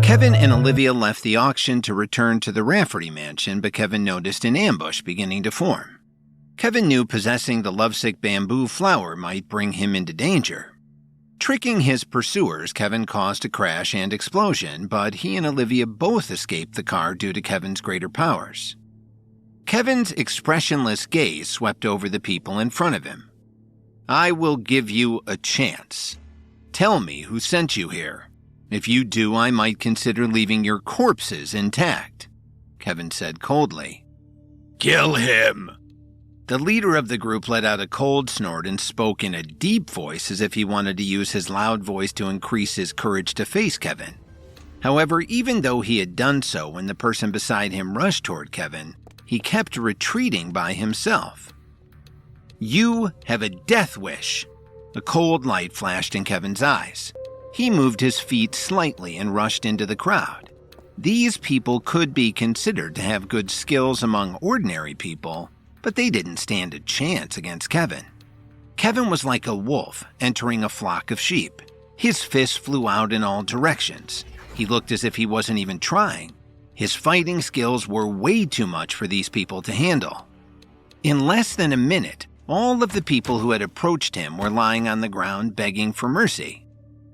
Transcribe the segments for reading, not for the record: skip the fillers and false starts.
Kevin and Olivia left the auction to return to the Rafferty mansion, but Kevin noticed an ambush beginning to form. Kevin knew possessing the lovesick bamboo flower might bring him into danger. Tricking his pursuers, Kevin caused a crash and explosion, but he and Olivia both escaped the car due to Kevin's greater powers. Kevin's expressionless gaze swept over the people in front of him. "I will give you a chance. Tell me who sent you here. If you do, I might consider leaving your corpses intact," Kevin said coldly. "Kill him!" The leader of the group let out a cold snort and spoke in a deep voice as if he wanted to use his loud voice to increase his courage to face Kevin. However, even though he had done so when the person beside him rushed toward Kevin, he kept retreating by himself. "You have a death wish." A cold light flashed in Kevin's eyes. He moved his feet slightly and rushed into the crowd. These people could be considered to have good skills among ordinary people, but they didn't stand a chance against Kevin. Kevin was like a wolf entering a flock of sheep. His fists flew out in all directions. He looked as if he wasn't even trying. His fighting skills were way too much for these people to handle. In less than a minute, all of the people who had approached him were lying on the ground begging for mercy.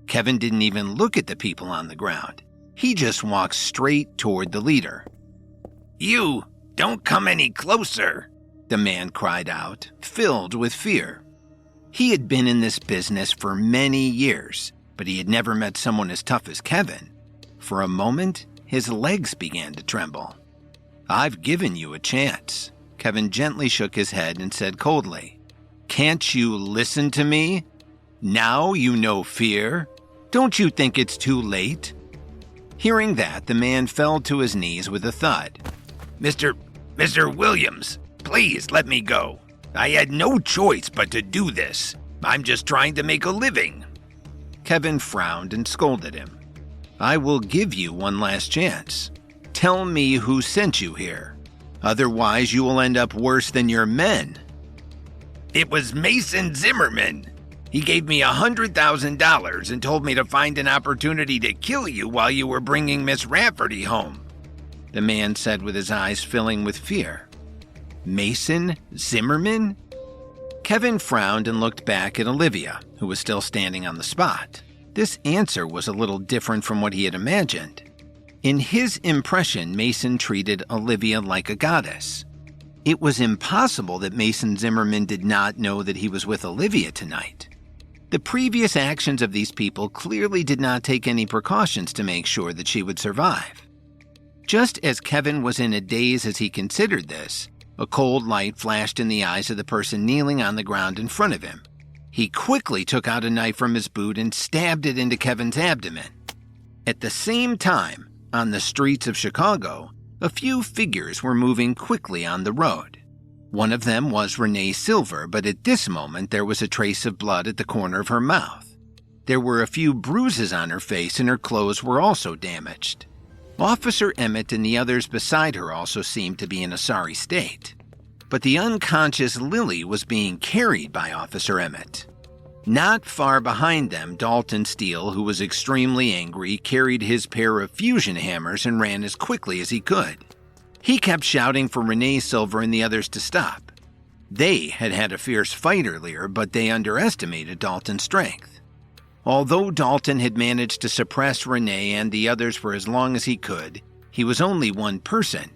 Kevin didn't even look at the people on the ground. He just walked straight toward the leader. "You, don't come any closer," the man cried out, filled with fear. He had been in this business for many years, but he had never met someone as tough as Kevin. For a moment, his legs began to tremble. "I've given you a chance." Kevin gently shook his head and said coldly, "Can't you listen to me? Now you know fear. Don't you think it's too late?" Hearing that, the man fell to his knees with a thud. Mr. Williams, please let me go. I had no choice but to do this. I'm just trying to make a living." Kevin frowned and scolded him. "I will give you one last chance. Tell me who sent you here. Otherwise, you will end up worse than your men." "It was Mason Zimmerman. He gave me $100,000 and told me to find an opportunity to kill you while you were bringing Miss Rafferty home," the man said with his eyes filling with fear. "Mason Zimmerman?" Kevin frowned and looked back at Olivia, who was still standing on the spot. This answer was a little different from what he had imagined. In his impression, Mason treated Olivia like a goddess. It was impossible that Mason Zimmerman did not know that he was with Olivia tonight. The previous actions of these people clearly did not take any precautions to make sure that she would survive. Just as Kevin was in a daze as he considered this, a cold light flashed in the eyes of the person kneeling on the ground in front of him. He quickly took out a knife from his boot and stabbed it into Kevin's abdomen. At the same time, on the streets of Chicago, a few figures were moving quickly on the road. One of them was Renee Silver, but at this moment there was a trace of blood at the corner of her mouth. There were a few bruises on her face and her clothes were also damaged. Officer Emmett and the others beside her also seemed to be in a sorry state. But the unconscious Lily was being carried by Officer Emmett. Not far behind them, Dalton Steele, who was extremely angry, carried his pair of fusion hammers and ran as quickly as he could. He kept shouting for Renee Silver and the others to stop. They had had a fierce fight earlier, but they underestimated Dalton's strength. Although Dalton had managed to suppress Renee and the others for as long as he could, he was only one person.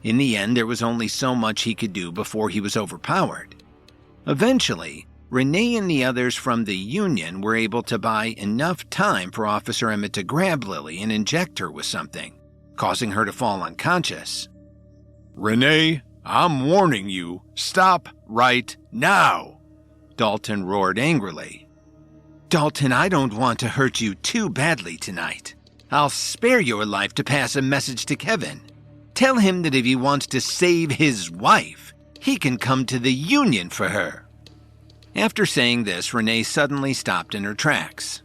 In the end, there was only so much he could do before he was overpowered. Eventually, Renee and the others from the Union were able to buy enough time for Officer Emmett to grab Lily and inject her with something, causing her to fall unconscious. "Renee, I'm warning you, stop right now," Dalton roared angrily. "Dalton, I don't want to hurt you too badly tonight. I'll spare your life to pass a message to Kevin. Tell him that if he wants to save his wife, he can come to the Union for her." After saying this, Renee suddenly stopped in her tracks.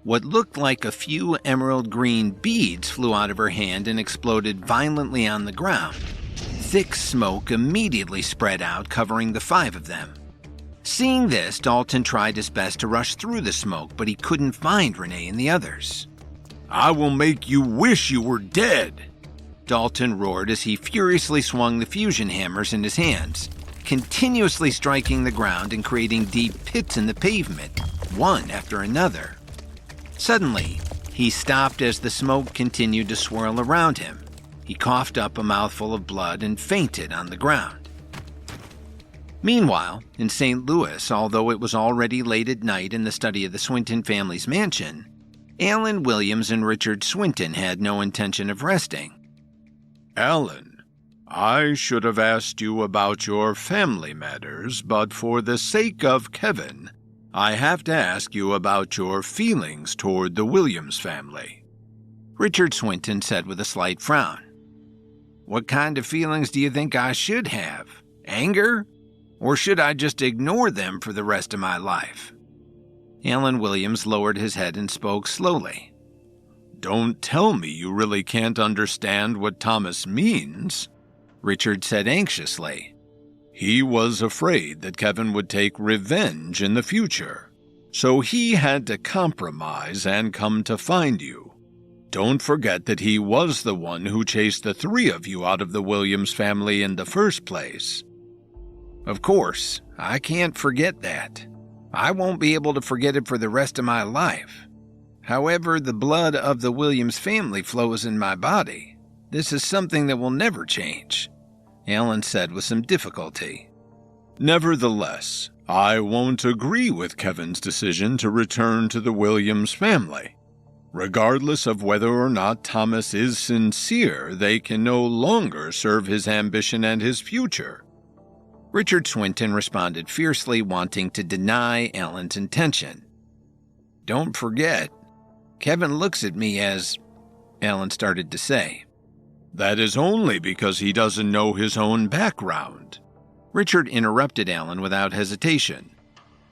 What looked like a few emerald green beads flew out of her hand and exploded violently on the ground. Thick smoke immediately spread out, covering the 5 of them. Seeing this, Dalton tried his best to rush through the smoke, but he couldn't find Renee and the others. I will make you wish you were dead," Dalton roared as he furiously swung the fusion hammers in his hands, continuously striking the ground and creating deep pits in the pavement, one after another. Suddenly, he stopped as the smoke continued to swirl around him. He coughed up a mouthful of blood and fainted on the ground. Meanwhile, in St. Louis, although it was already late at night in the study of the Swinton family's mansion, Alan Williams and Richard Swinton had no intention of resting. "Alan, I should have asked you about your family matters, but for the sake of Kevin, I have to ask you about your feelings toward the Williams family," Richard Swinton said with a slight frown. "What kind of feelings do you think I should have? Anger? Or should I just ignore them for the rest of my life?" Alan Williams lowered his head and spoke slowly. "Don't tell me you really can't understand what Thomas means," Richard said anxiously. "He was afraid that Kevin would take revenge in the future, so he had to compromise and come to find you. Don't forget that he was the one who chased the three of you out of the Williams family in the first place." "Of course, I can't forget that. I won't be able to forget it for the rest of my life. However, the blood of the Williams family flows in my body. This is something that will never change," Alan said with some difficulty. "Nevertheless, I won't agree with Kevin's decision to return to the Williams family. Regardless of whether or not Thomas is sincere, they can no longer serve his ambition and his future." Richard Swinton responded fiercely, wanting to deny Alan's intention. "Don't forget, Kevin looks at me as," Alan started to say. "That is only because he doesn't know his own background," Richard interrupted Alan without hesitation.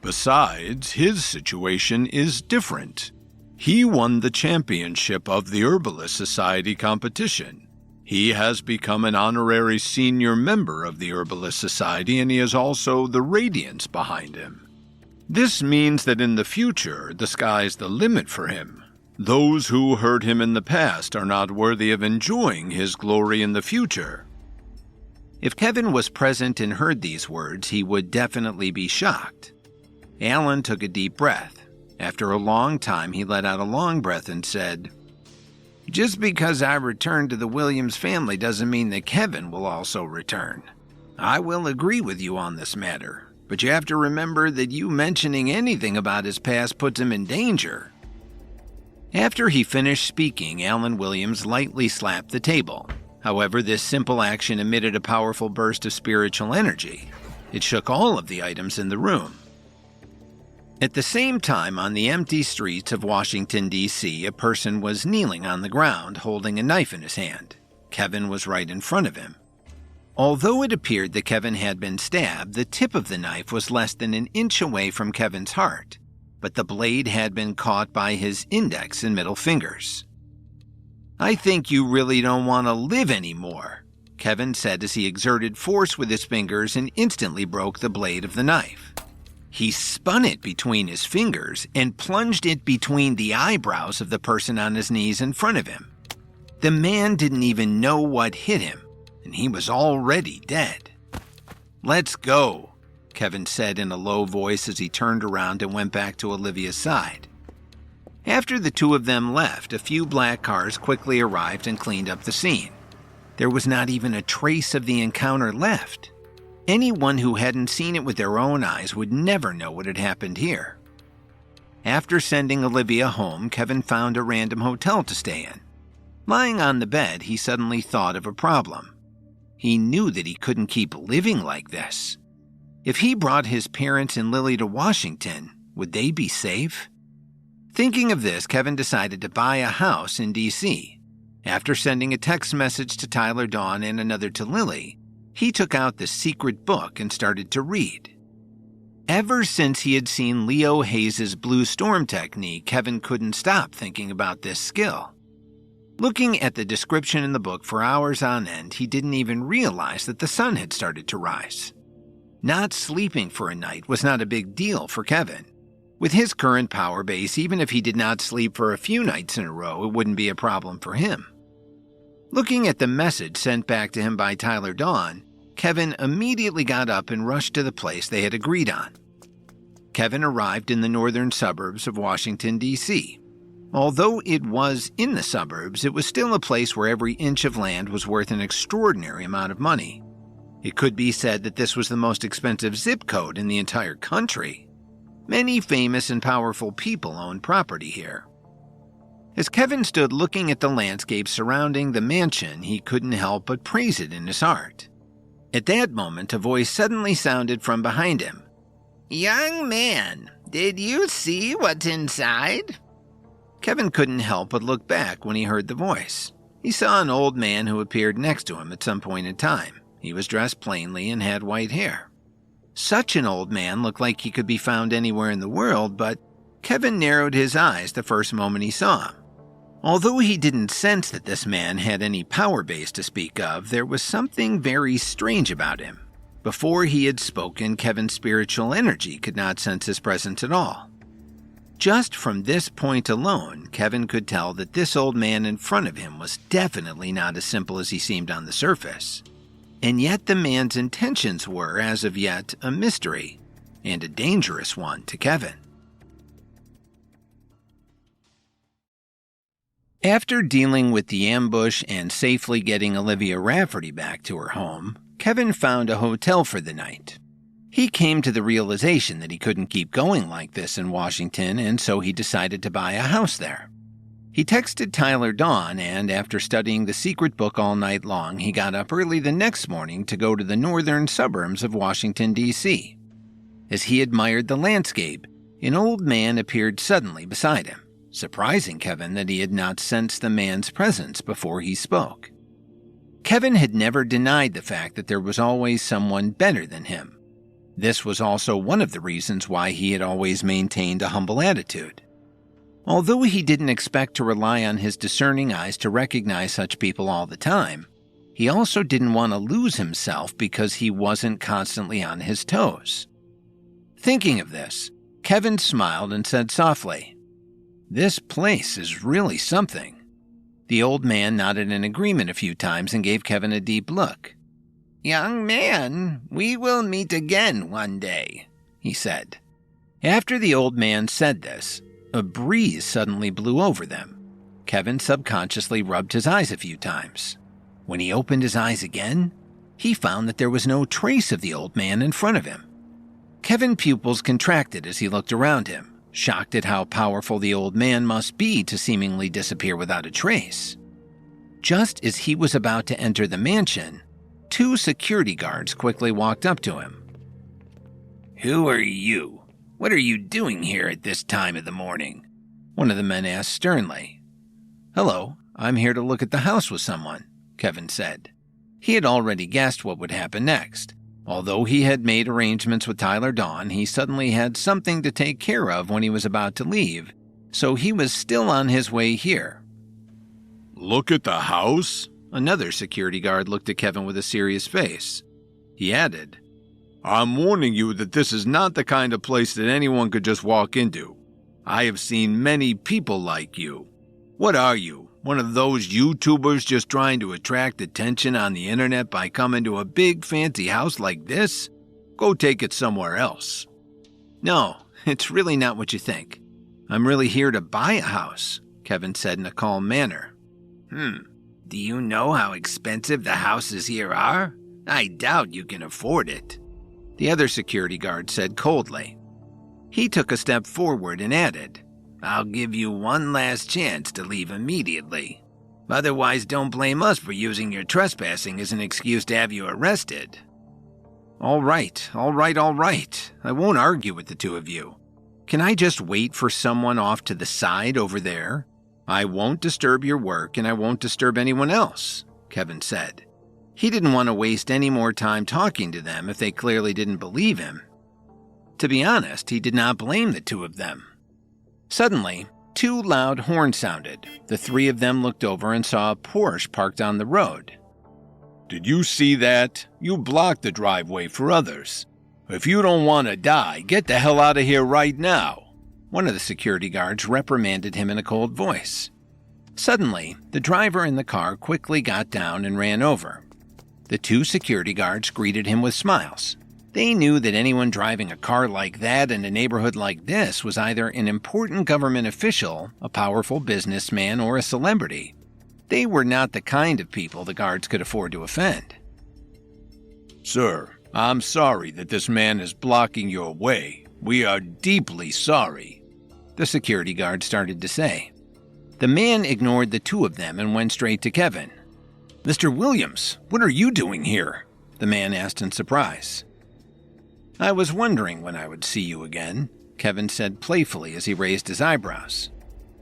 "Besides, his situation is different. He won the championship of the Herbalist Society competition. He has become an honorary senior member of the Herbalist Society, and he has also the Radiance behind him. This means that in the future, the sky's the limit for him. Those who hurt him in the past are not worthy of enjoying his glory in the future." If Kevin was present and heard these words, he would definitely be shocked. Alan took a deep breath. After a long time, he let out a long breath and said, "Just because I returned to the Williams family doesn't mean that Kevin will also return. I will agree with you on this matter, but you have to remember that you mentioning anything about his past puts him in danger." After he finished speaking, Alan Williams lightly slapped the table. However, this simple action emitted a powerful burst of spiritual energy. It shook all of the items in the room. At the same time, on the empty streets of Washington, D.C., a person was kneeling on the ground, holding a knife in his hand. Kevin was right in front of him. Although it appeared that Kevin had been stabbed, the tip of the knife was less than an inch away from Kevin's heart, but the blade had been caught by his index and middle fingers. "I think you really don't want to live anymore," Kevin said as he exerted force with his fingers and instantly broke the blade of the knife. He spun it between his fingers and plunged it between the eyebrows of the person on his knees in front of him. The man didn't even know what hit him, and he was already dead. "Let's go," Kevin said in a low voice as he turned around and went back to Olivia's side. After the two of them left, a few black cars quickly arrived and cleaned up the scene. There was not even a trace of the encounter left. Anyone who hadn't seen it with their own eyes would never know what had happened here. After sending Olivia home, Kevin found a random hotel to stay in. Lying on the bed, he suddenly thought of a problem. He knew that he couldn't keep living like this. If he brought his parents and Lily to Washington, would they be safe? Thinking of this, Kevin decided to buy a house in D.C. After sending a text message to Tyler Dawn and another to Lily, he took out the secret book and started to read. Ever since he had seen Leo Hayes' Blue Storm technique, Kevin couldn't stop thinking about this skill. Looking at the description in the book for hours on end, he didn't even realize that the sun had started to rise. Not sleeping for a night was not a big deal for Kevin. With his current power base, even if he did not sleep for a few nights in a row, it wouldn't be a problem for him. Looking at the message sent back to him by Tyler Dawn, Kevin immediately got up and rushed to the place they had agreed on. Kevin arrived in the northern suburbs of Washington, D.C. Although it was in the suburbs, it was still a place where every inch of land was worth an extraordinary amount of money. It could be said that this was the most expensive zip code in the entire country. Many famous and powerful people owned property here. As Kevin stood looking at the landscape surrounding the mansion, he couldn't help but praise it in his heart. At that moment, a voice suddenly sounded from behind him. "Young man, did you see what's inside?" Kevin couldn't help but look back when he heard the voice. He saw an old man who appeared next to him at some point in time. He was dressed plainly and had white hair. Such an old man looked like he could be found anywhere in the world, but Kevin narrowed his eyes the first moment he saw him. Although he didn't sense that this man had any power base to speak of, there was something very strange about him. Before he had spoken, Kevin's spiritual energy could not sense his presence at all. Just from this point alone, Kevin could tell that this old man in front of him was definitely not as simple as he seemed on the surface. And yet the man's intentions were, as of yet, a mystery, and a dangerous one to Kevin. After dealing with the ambush and safely getting Olivia Rafferty back to her home, Kevin found a hotel for the night. He came to the realization that he couldn't keep going like this in Washington, and so he decided to buy a house there. He texted Tyler Dawn, and after studying the secret book all night long, he got up early the next morning to go to the northern suburbs of Washington, D.C. As he admired the landscape, an old man appeared suddenly beside him, surprising Kevin that he had not sensed the man's presence before he spoke. Kevin had never denied the fact that there was always someone better than him. This was also one of the reasons why he had always maintained a humble attitude. Although he didn't expect to rely on his discerning eyes to recognize such people all the time, he also didn't want to lose himself because he wasn't constantly on his toes. Thinking of this, Kevin smiled and said softly, "This place is really something." The old man nodded in agreement a few times and gave Kevin a deep look. "Young man, we will meet again one day," he said. After the old man said this, a breeze suddenly blew over them. Kevin subconsciously rubbed his eyes a few times. When he opened his eyes again, he found that there was no trace of the old man in front of him. Kevin's pupils contracted as he looked around him, shocked at how powerful the old man must be to seemingly disappear without a trace. Just as he was about to enter the mansion, 2 security guards quickly walked up to him. "Who are you? What are you doing here at this time of the morning?" one of the men asked sternly. "Hello, I'm here to look at the house with someone," Kevin said. He had already guessed what would happen next. Although he had made arrangements with Tyler Dawn, he suddenly had something to take care of when he was about to leave, so he was still on his way here. "Look at the house?" Another security guard looked at Kevin with a serious face. He added, "I'm warning you that this is not the kind of place that anyone could just walk into. I have seen many people like you. What are you, one of those YouTubers just trying to attract attention on the internet by coming to a big fancy house like this? Go take it somewhere else." "No, it's really not what you think. I'm really here to buy a house," Kevin said in a calm manner. Do you know how expensive the houses here are? I doubt you can afford it," the other security guard said coldly. He took a step forward and added, "I'll give you one last chance to leave immediately. Otherwise, don't blame us for using your trespassing as an excuse to have you arrested." All right. I won't argue with the 2 of you. Can I just wait for someone off to the side over there? I won't disturb your work and I won't disturb anyone else," Kevin said. He didn't want to waste any more time talking to them if they clearly didn't believe him. To be honest, he did not blame the 2 of them. Suddenly, 2 loud horns sounded. The 3 of them looked over and saw a Porsche parked on the road. "Did you see that? You blocked the driveway for others. If you don't want to die, get the hell out of here right now," One of the security guards reprimanded him in a cold voice. Suddenly, the driver in the car quickly got down and ran over. The two security guards greeted him with smiles. They knew that anyone driving a car like that in a neighborhood like this was either an important government official, a powerful businessman, or a celebrity. They were not the kind of people the guards could afford to offend. "Sir, I'm sorry that this man is blocking your way. We are deeply sorry," the security guard started to say. The man ignored the two of them and went straight to Kevin. "Mr. Williams, what are you doing here?" the man asked in surprise. "I was wondering when I would see you again," Kevin said playfully as he raised his eyebrows.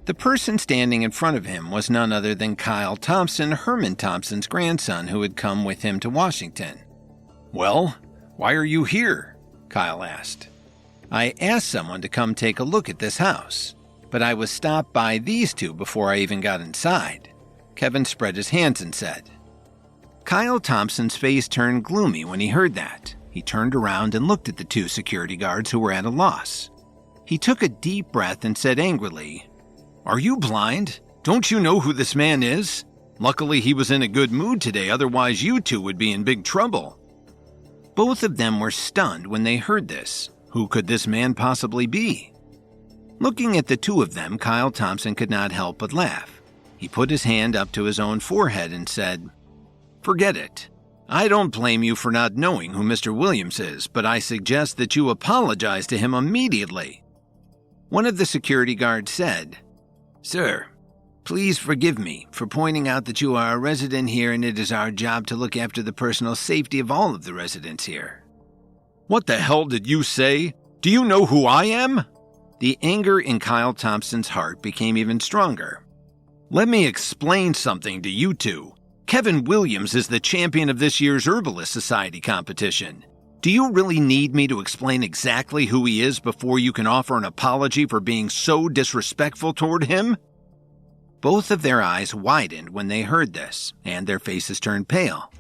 The person standing in front of him was none other than Kyle Thompson, Herman Thompson's grandson, who had come with him to Washington. "Well, why are you here?" Kyle asked. "I asked someone to come take a look at this house, but I was stopped by these two before I even got inside." Kevin spread his hands and said. Kyle Thompson's face turned gloomy when he heard that. He turned around and looked at the two security guards who were at a loss. He took a deep breath and said angrily, "Are you blind? Don't you know who this man is? Luckily he was in a good mood today, otherwise you two would be in big trouble." Both of them were stunned when they heard this. Who could this man possibly be? Looking at the two of them, Kyle Thompson could not help but laugh. He put his hand up to his own forehead and said, "Forget it. I don't blame you for not knowing who Mr. Williams is, but I suggest that you apologize to him immediately." One of the security guards said, "Sir, please forgive me for pointing out that you are a resident here and it is our job to look after the personal safety of all of the residents here." "What the hell did you say? Do you know who I am?" The anger in Kyle Thompson's heart became even stronger. "Let me explain something to you two. Kevin Williams is the champion of this year's Herbalist Society competition. Do you really need me to explain exactly who he is before you can offer an apology for being so disrespectful toward him?" Both of their eyes widened when they heard this, and their faces turned pale.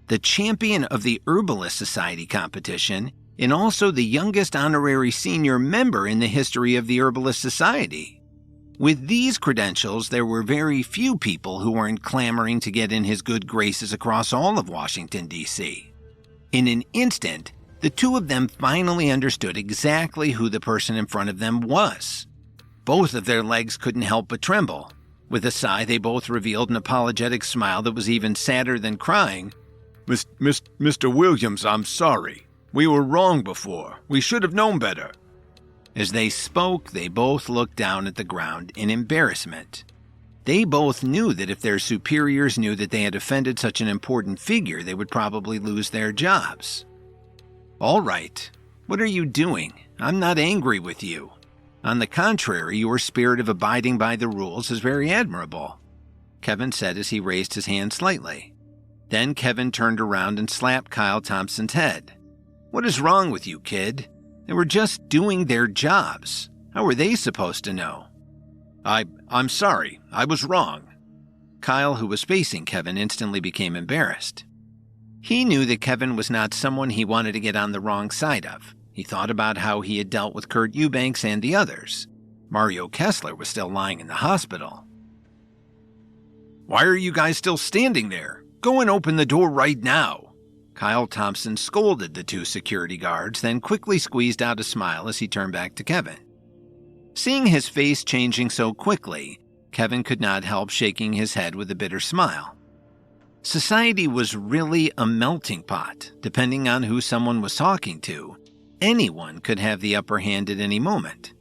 The champion of the Herbalist Society competition, and also the youngest honorary senior member in the history of the Herbalist Society. With these credentials, there were very few people who weren't clamoring to get in his good graces across all of Washington, D.C. In an instant, the two of them finally understood exactly who the person in front of them was. Both of their legs couldn't help but tremble. With a sigh, they both revealed an apologetic smile that was even sadder than crying. Mr. Williams, I'm sorry. We were wrong before. We should have known better." As they spoke, they both looked down at the ground in embarrassment. They both knew that if their superiors knew that they had offended such an important figure, they would probably lose their jobs. "All right. What are you doing? I'm not angry with you. On the contrary, your spirit of abiding by the rules is very admirable," Kevin said as he raised his hand slightly. Then Kevin turned around and slapped Kyle Thompson's head. "What is wrong with you, kid? They were just doing their jobs. How were they supposed to know?" I'm sorry. I was wrong." Kyle, who was facing Kevin, instantly became embarrassed. He knew that Kevin was not someone he wanted to get on the wrong side of. He thought about how he had dealt with Kurt Eubanks and the others. Mario Kessler was still lying in the hospital. "Why are you guys still standing there? Go and open the door right now." Kyle Thompson scolded the two security guards, then quickly squeezed out a smile as he turned back to Kevin. Seeing his face changing so quickly, Kevin could not help shaking his head with a bitter smile. Society was really a melting pot. Depending on who someone was talking to, anyone could have the upper hand at any moment.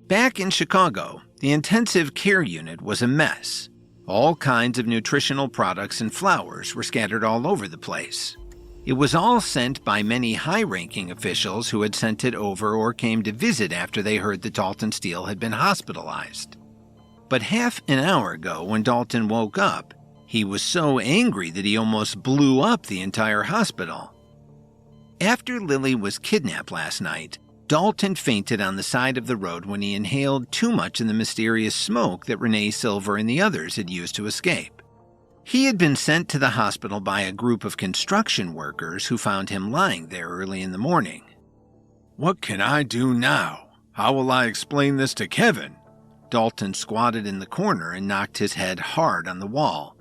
Back in Chicago, the intensive care unit was a mess. All kinds of nutritional products and flowers were scattered all over the place. It was all sent by many high-ranking officials who had sent it over or came to visit after they heard that Dalton Steele had been hospitalized. But half an hour ago, when Dalton woke up, he was so angry that he almost blew up the entire hospital. After Lily was kidnapped last night, Dalton fainted on the side of the road when he inhaled too much of the mysterious smoke that Renee Silver and the others had used to escape. He had been sent to the hospital by a group of construction workers who found him lying there early in the morning. "What can I do now?" How will I explain this to Kevin? Dalton squatted in the corner and knocked his head hard on the wall.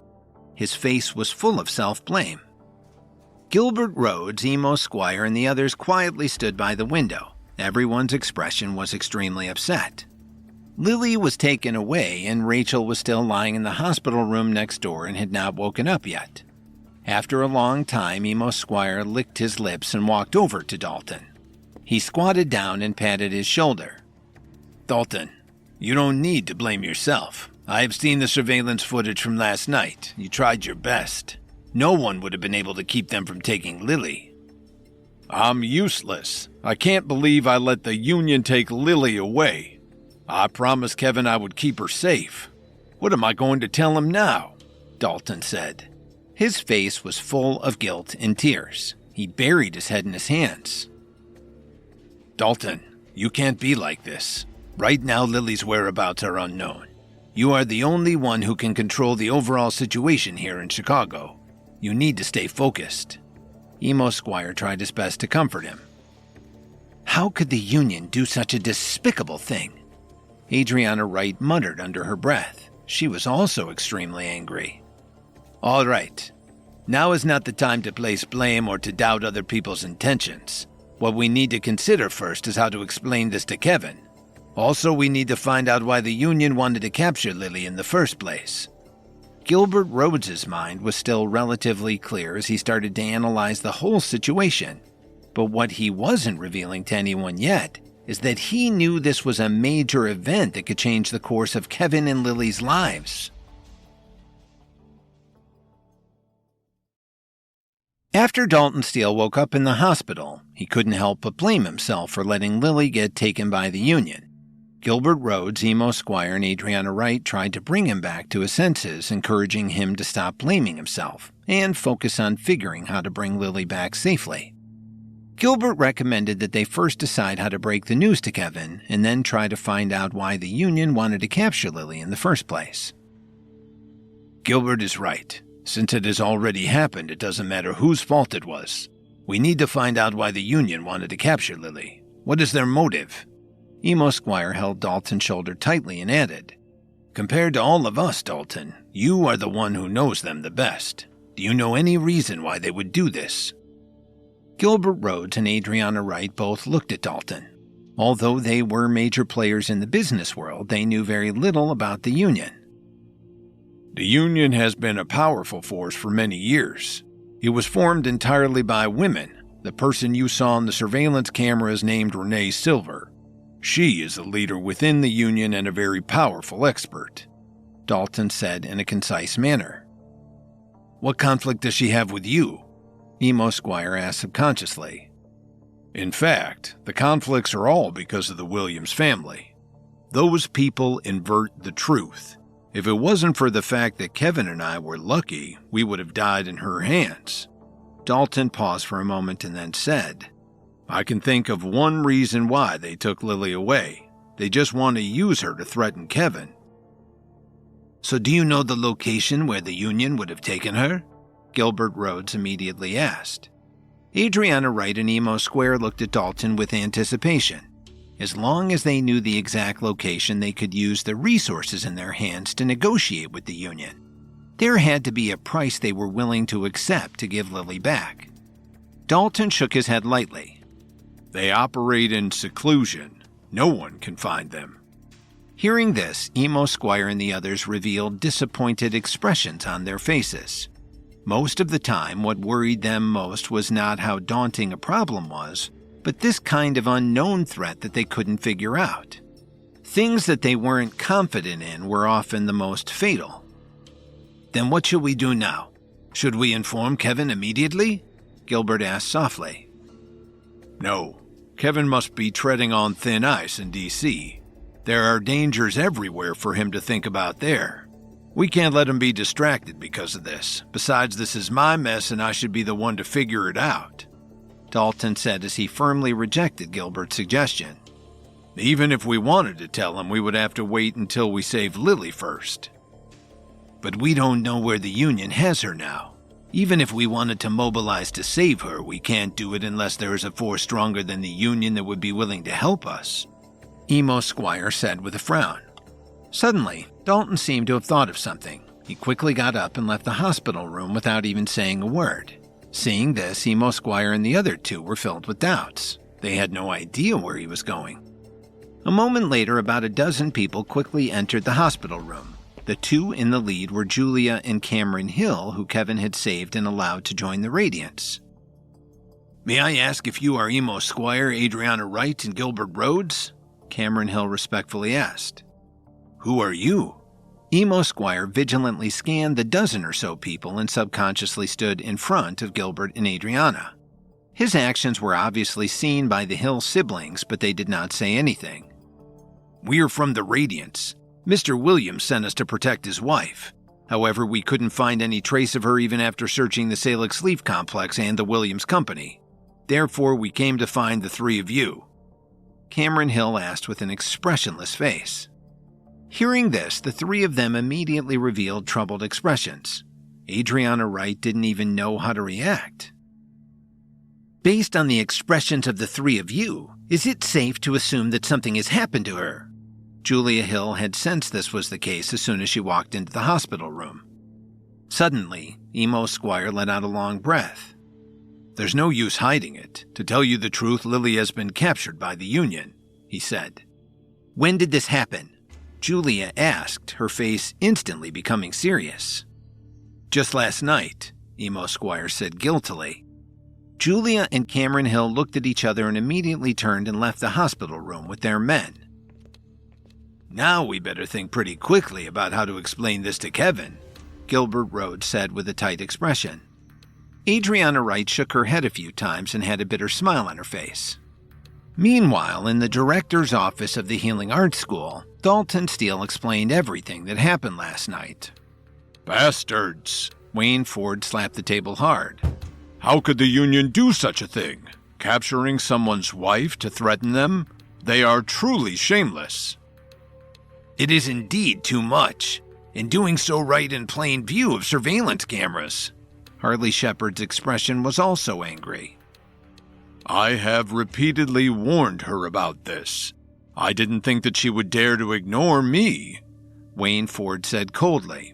His face was full of self-blame. Gilbert Rhodes, Emo Squire, and the others quietly stood by the window. Everyone's expression was extremely upset. Lily was taken away, and Rachel was still lying in the hospital room next door and had not woken up yet. After a long time, Emo Squire licked his lips and walked over to Dalton. He squatted down and patted his shoulder. Dalton, you don't need to blame yourself. I have seen the surveillance footage from last night. You tried your best. No one would have been able to keep them from taking Lily. I'm useless. I can't believe I let the Union take Lily away. I promised Kevin I would keep her safe. What am I going to tell him now? Dalton said. His face was full of guilt and tears. He buried his head in his hands. Dalton, you can't be like this. Right now, Lily's whereabouts are unknown. You are the only one who can control the overall situation here in Chicago. You need to stay focused. Emo Squire tried his best to comfort him. How could the Union do such a despicable thing? Adriana Wright muttered under her breath. She was also extremely angry. All right. Now is not the time to place blame or to doubt other people's intentions. What we need to consider first is how to explain this to Kevin. Also, we need to find out why the Union wanted to capture Lily in the first place. Gilbert Rhodes's mind was still relatively clear as he started to analyze the whole situation. But what he wasn't revealing to anyone yet is that he knew this was a major event that could change the course of Kevin and Lily's lives. After Dalton Steele woke up in the hospital, he couldn't help but blame himself for letting Lily get taken by the Union. Gilbert Rhodes, Emo Squire, and Adriana Wright tried to bring him back to his senses, encouraging him to stop blaming himself and focus on figuring how to bring Lily back safely. Gilbert recommended that they first decide how to break the news to Kevin and then try to find out why the Union wanted to capture Lily in the first place. Gilbert is right. Since it has already happened, it doesn't matter whose fault it was. We need to find out why the Union wanted to capture Lily. What is their motive? Emo Squire held Dalton's shoulder tightly and added, Compared to all of us, Dalton, you are the one who knows them the best. Do you know any reason why they would do this? Gilbert Rhodes and Adriana Wright both looked at Dalton. Although they were major players in the business world, they knew very little about the Union. The Union has been a powerful force for many years. It was formed entirely by women. The person you saw on the surveillance camera is named Renee Silver. She is a leader within the Union and a very powerful expert, Dalton said in a concise manner. What conflict does she have with you? Emo Squire asked subconsciously. In fact, the conflicts are all because of the Williams family. Those people invert the truth. If it wasn't for the fact that Kevin and I were lucky, we would have died in her hands. Dalton paused for a moment and then said, I can think of one reason why they took Lily away. They just want to use her to threaten Kevin. So do you know the location where the Union would have taken her? Gilbert Rhodes immediately asked. Adriana Wright and Emo Square looked at Dalton with anticipation. As long as they knew the exact location, they could use the resources in their hands to negotiate with the Union. There had to be a price they were willing to accept to give Lily back. Dalton shook his head lightly. They operate in seclusion. No one can find them. Hearing this, Emo Squire and the others revealed disappointed expressions on their faces. Most of the time, what worried them most was not how daunting a problem was, but this kind of unknown threat that they couldn't figure out. Things that they weren't confident in were often the most fatal. Then what should we do now? Should we inform Kevin immediately? Gilbert asked softly. No. Kevin must be treading on thin ice in D.C. There are dangers everywhere for him to think about there. We can't let him be distracted because of this. Besides, this is my mess and I should be the one to figure it out, Dalton said as he firmly rejected Gilbert's suggestion. Even if we wanted to tell him, we would have to wait until we save Lily first. But we don't know where the Union has her now. Even if we wanted to mobilize to save her, we can't do it unless there is a force stronger than the Union that would be willing to help us. Emo Squire said with a frown. Suddenly, Dalton seemed to have thought of something. He quickly got up and left the hospital room without even saying a word. Seeing this, Emo Squire and the other two were filled with doubts. They had no idea where he was going. A moment later, about a dozen people quickly entered the hospital room. The two in the lead were Julia and Cameron Hill, who Kevin had saved and allowed to join the Radiants. "May I ask if you are Emo Squire, Adriana Wright, and Gilbert Rhodes?" Cameron Hill respectfully asked. "Who are you?" Emo Squire vigilantly scanned the dozen or so people and subconsciously stood in front of Gilbert and Adriana. His actions were obviously seen by the Hill siblings, but they did not say anything. "We are from the Radiants. Mr. Williams sent us to protect his wife. However, we couldn't find any trace of her even after searching the Salix Leaf Complex and the Williams Company. Therefore, we came to find the three of you," Cameron Hill asked with an expressionless face. Hearing this, the three of them immediately revealed troubled expressions. Adriana Wright didn't even know how to react. "Based on the expressions of the three of you, is it safe to assume that something has happened to her?" Julia Hill had sensed this was the case as soon as she walked into the hospital room. Suddenly, Emo Squire let out a long breath. "There's no use hiding it. To tell you the truth, Lily has been captured by the Union," he said. "When did this happen?" Julia asked, her face instantly becoming serious. "Just last night," Emo Squire said guiltily. Julia and Cameron Hill looked at each other and immediately turned and left the hospital room with their men. "Now we better think pretty quickly about how to explain this to Kevin," Gilbert Rhodes said with a tight expression. Adriana Wright shook her head a few times and had a bitter smile on her face. Meanwhile, in the director's office of the Healing Arts School, Dalton Steele explained everything that happened last night. "Bastards!" Wayne Ford slapped the table hard. "How could the Union do such a thing? Capturing someone's wife to threaten them? They are truly shameless." "It is indeed too much, and doing so right in plain view of surveillance cameras." Harley Shepard's expression was also angry. "I have repeatedly warned her about this. I didn't think that she would dare to ignore me," Wayne Ford said coldly.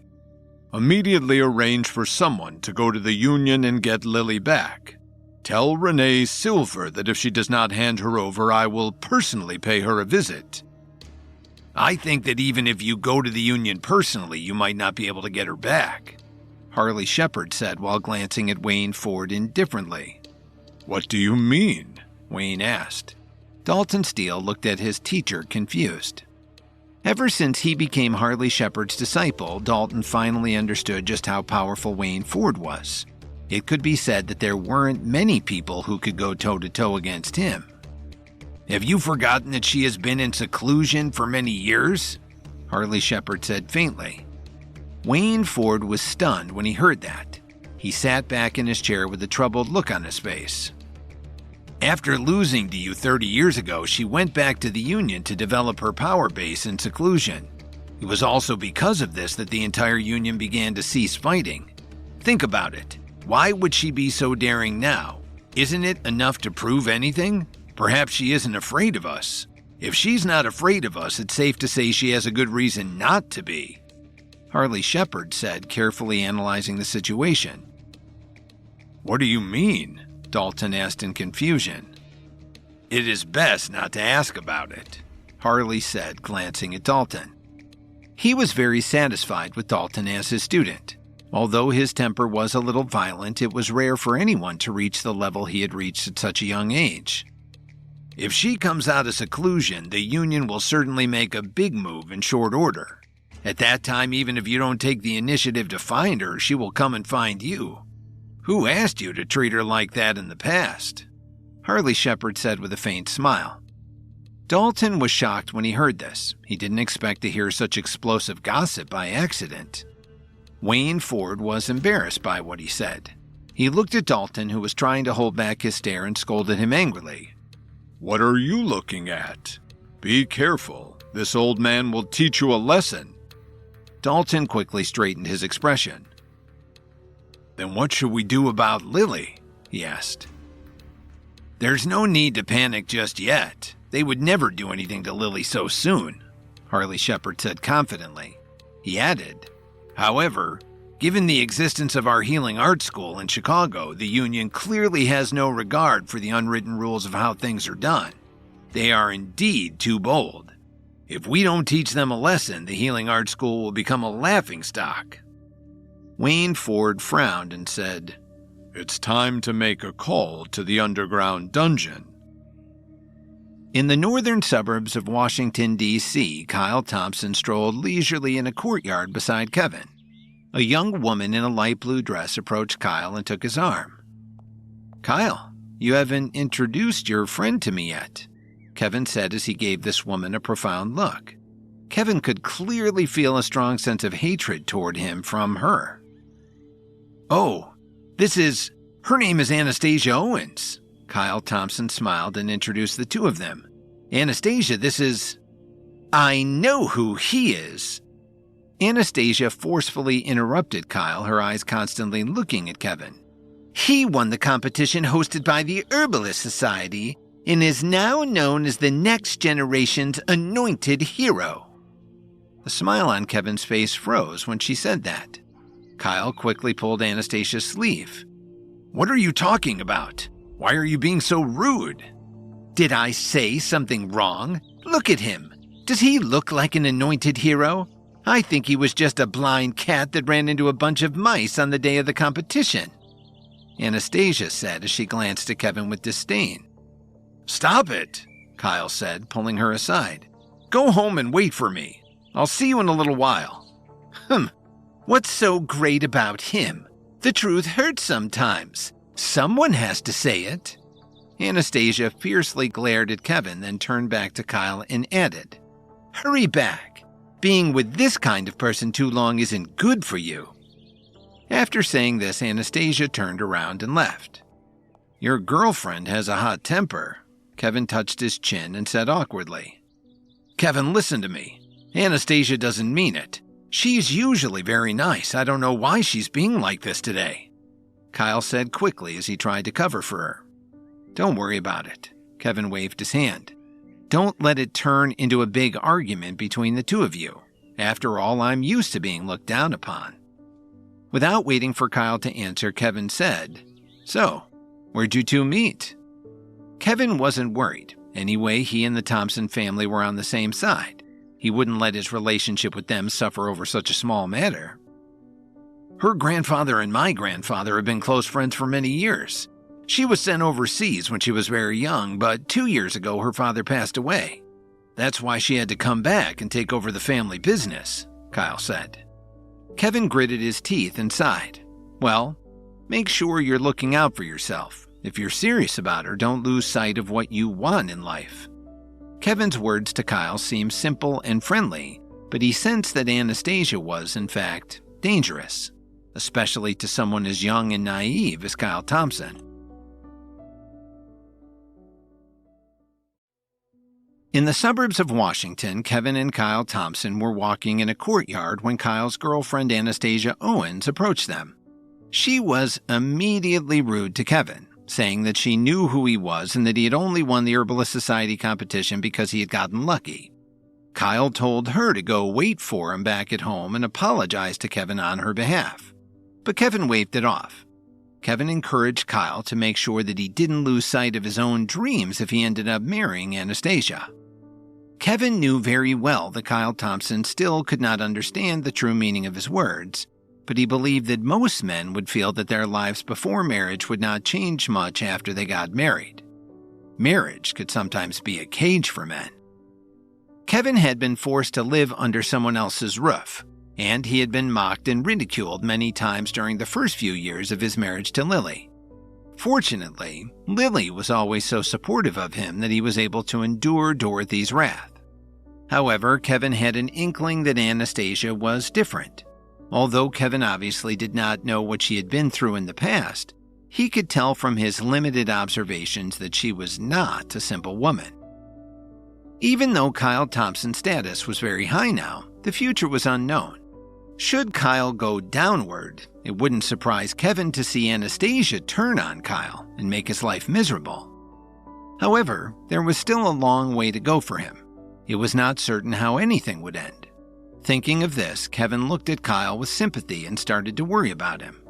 "Immediately arrange for someone to go to the Union and get Lily back. Tell Renee Silver that if she does not hand her over, I will personally pay her a visit." "I think that even if you go to the Union personally, you might not be able to get her back," Harley Shepard said while glancing at Wayne Ford indifferently. "What do you mean?" Wayne asked. Dalton Steele looked at his teacher confused. Ever since he became Harley Shepard's disciple, Dalton finally understood just how powerful Wayne Ford was. It could be said that there weren't many people who could go toe-to-toe against him. "Have you forgotten that she has been in seclusion for many years?" Harley Shepard said faintly. Wayne Ford was stunned when he heard that. He sat back in his chair with a troubled look on his face. "After losing to you 30 years ago, she went back to the Union to develop her power base in seclusion. It was also because of this that the entire Union began to cease fighting. Think about it. Why would she be so daring now? Isn't it enough to prove anything? Perhaps she isn't afraid of us. If she's not afraid of us, it's safe to say she has a good reason not to be," Harley Shepard said, carefully analyzing the situation. "What do you mean?" Dalton asked in confusion. "It is best not to ask about it," Harley said, glancing at Dalton. He was very satisfied with Dalton as his student. Although his temper was a little violent, it was rare for anyone to reach the level he had reached at such a young age. "If she comes out of seclusion, the Union will certainly make a big move in short order. At that time, even if you don't take the initiative to find her, she will come and find you. Who asked you to treat her like that in the past?" Harley Shepard said with a faint smile. Dalton was shocked when he heard this. He didn't expect to hear such explosive gossip by accident. Wayne Ford was embarrassed by what he said. He looked at Dalton, who was trying to hold back his stare, and scolded him angrily. "What are you looking at? Be careful. This old man will teach you a lesson." Dalton quickly straightened his expression. "Then what should we do about Lily?" he asked. "There's no need to panic just yet," They would never do anything to Lily so soon, Harley Shepard said confidently. He added, however, given the existence of our healing art school in Chicago, the union clearly has no regard for the unwritten rules of how things are done. They are indeed too bold. If we don't teach them a lesson, the healing art school will become a laughingstock. Wayne Ford frowned and said, It's time to make a call to the underground dungeon. In the northern suburbs of Washington, D.C., Kyle Thompson strolled leisurely in a courtyard beside Kevin. A young woman in a light blue dress approached Kyle and took his arm. Kyle, you haven't introduced your friend to me yet, Kevin said as he gave this woman a profound look. Kevin could clearly feel a strong sense of hatred toward him from her. Oh, her name is Anastasia Owens. Kyle Thompson smiled and introduced the two of them. Anastasia, I know who he is. Anastasia forcefully interrupted Kyle, her eyes constantly looking at Kevin. He won the competition hosted by the Herbalist Society and is now known as the next generation's anointed hero. The smile on Kevin's face froze when she said that. Kyle quickly pulled Anastasia's sleeve. What are you talking about? Why are you being so rude? Did I say something wrong? Look at him. Does he look like an anointed hero? I think he was just a blind cat that ran into a bunch of mice on the day of the competition, Anastasia said as she glanced at Kevin with disdain. Stop it, Kyle said, pulling her aside. Go home and wait for me. I'll see you in a little while. What's so great about him? The truth hurts sometimes. Someone has to say it. Anastasia fiercely glared at Kevin, then turned back to Kyle and added, Hurry back. Being with this kind of person too long isn't good for you. After saying this, Anastasia turned around and left. Your girlfriend has a hot temper. Kevin touched his chin and said awkwardly. Kevin, listen to me. Anastasia doesn't mean it. She's usually very nice. I don't know why she's being like this today, Kyle said quickly as he tried to cover for her. Don't worry about it. Kevin waved his hand. Don't let it turn into a big argument between the two of you. After all, I'm used to being looked down upon. Without waiting for Kyle to answer, Kevin said, So, where'd you two meet? Kevin wasn't worried. Anyway, he and the Thompson family were on the same side. He wouldn't let his relationship with them suffer over such a small matter. Her grandfather and my grandfather have been close friends for many years. She was sent overseas when she was very young, but 2 years ago her father passed away. That's why she had to come back and take over the family business, Kyle said. Kevin gritted his teeth and sighed. Well, make sure you're looking out for yourself. If you're serious about her, don't lose sight of what you want in life. Kevin's words to Kyle seemed simple and friendly, but he sensed that Anastasia was, in fact, dangerous, especially to someone as young and naive as Kyle Thompson. In the suburbs of Washington, Kevin and Kyle Thompson were walking in a courtyard when Kyle's girlfriend Anastasia Owens approached them. She was immediately rude to Kevin, saying that she knew who he was and that he had only won the Herbalist Society competition because he had gotten lucky. Kyle told her to go wait for him back at home and apologized to Kevin on her behalf. But Kevin waved it off. Kevin encouraged Kyle to make sure that he didn't lose sight of his own dreams if he ended up marrying Anastasia. Kevin knew very well that Kyle Thompson still could not understand the true meaning of his words, but he believed that most men would feel that their lives before marriage would not change much after they got married. Marriage could sometimes be a cage for men. Kevin had been forced to live under someone else's roof, and he had been mocked and ridiculed many times during the first few years of his marriage to Lily. Fortunately, Lily was always so supportive of him that he was able to endure Dorothy's wrath. However, Kevin had an inkling that Anastasia was different. Although Kevin obviously did not know what she had been through in the past, he could tell from his limited observations that she was not a simple woman. Even though Kyle Thompson's status was very high now, the future was unknown. Should Kyle go downward, it wouldn't surprise Kevin to see Anastasia turn on Kyle and make his life miserable. However, there was still a long way to go for him. It was not certain how anything would end. Thinking of this, Kevin looked at Kyle with sympathy and started to worry about him.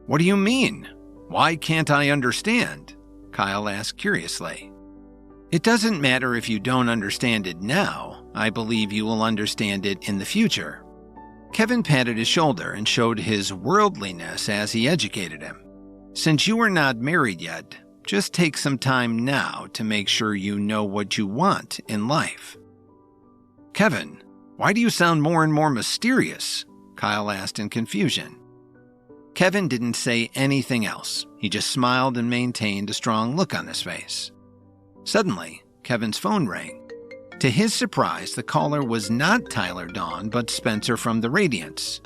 "What do you mean? Why can't I understand?" Kyle asked curiously. "It doesn't matter if you don't understand it now. I believe you will understand it in the future." Kevin patted his shoulder and showed his worldliness as he educated him. "Since you are not married yet, just take some time now to make sure you know what you want in life." "Kevin, why do you sound more and more mysterious?" Kyle asked in confusion. Kevin didn't say anything else. He just smiled and maintained a strong look on his face. Suddenly, Kevin's phone rang. To his surprise, the caller was not Tyler Dawn, but Spencer from the Radiance.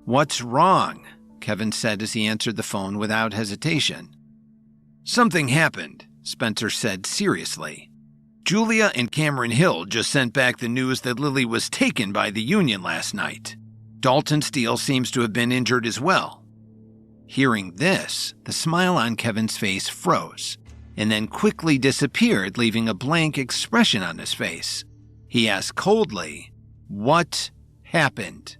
"What's wrong?" Kevin said as he answered the phone without hesitation. "Something happened," Spencer said seriously. "Julia and Cameron Hill just sent back the news that Lily was taken by the Union last night. Dalton Steele seems to have been injured as well." Hearing this, the smile on Kevin's face froze, and then quickly disappeared, leaving a blank expression on his face. He asked coldly, "What happened?"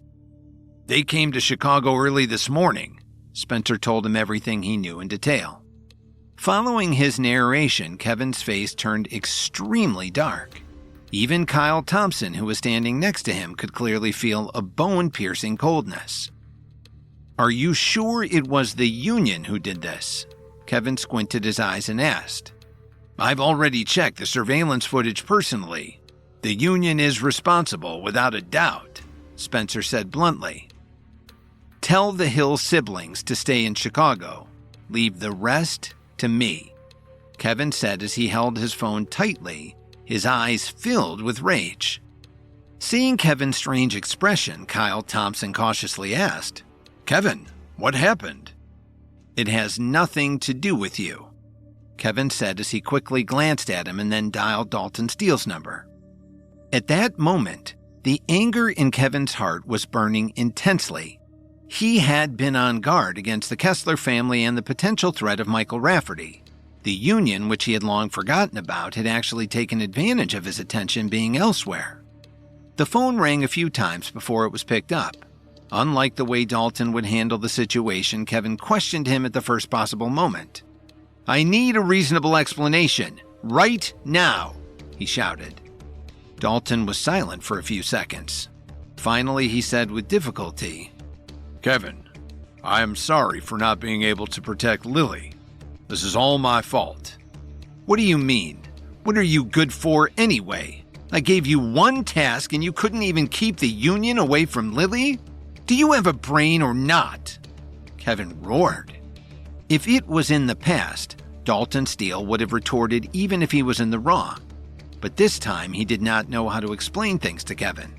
"They came to Chicago early this morning." Spencer told him everything he knew in detail. Following his narration, Kevin's face turned extremely dark. Even Kyle Thompson, who was standing next to him, could clearly feel a bone-piercing coldness. "Are you sure it was the Union who did this?" Kevin squinted his eyes and asked. "I've already checked the surveillance footage personally. The Union is responsible without a doubt," Spencer said bluntly. "Tell the Hill siblings to stay in Chicago. Leave the rest to me," Kevin said as he held his phone tightly, his eyes filled with rage. Seeing Kevin's strange expression, Kyle Thompson cautiously asked, "Kevin, what happened?" "It has nothing to do with you," Kevin said as he quickly glanced at him and then dialed Dalton Steele's number. At that moment, the anger in Kevin's heart was burning intensely. He had been on guard against the Kessler family and the potential threat of Michael Rafferty. The Union, which he had long forgotten about, had actually taken advantage of his attention being elsewhere. The phone rang a few times before it was picked up. Unlike the way Dalton would handle the situation, Kevin questioned him at the first possible moment. "I need a reasonable explanation, right now," he shouted. Dalton was silent for a few seconds. Finally, he said with difficulty, "Kevin, I am sorry for not being able to protect Lily. This is all my fault." "What do you mean? What are you good for anyway? I gave you one task and you couldn't even keep the Union away from Lily? Do you have a brain or not?" Kevin roared. If it was in the past, Dalton Steele would have retorted even if he was in the wrong. But this time, he did not know how to explain things to Kevin.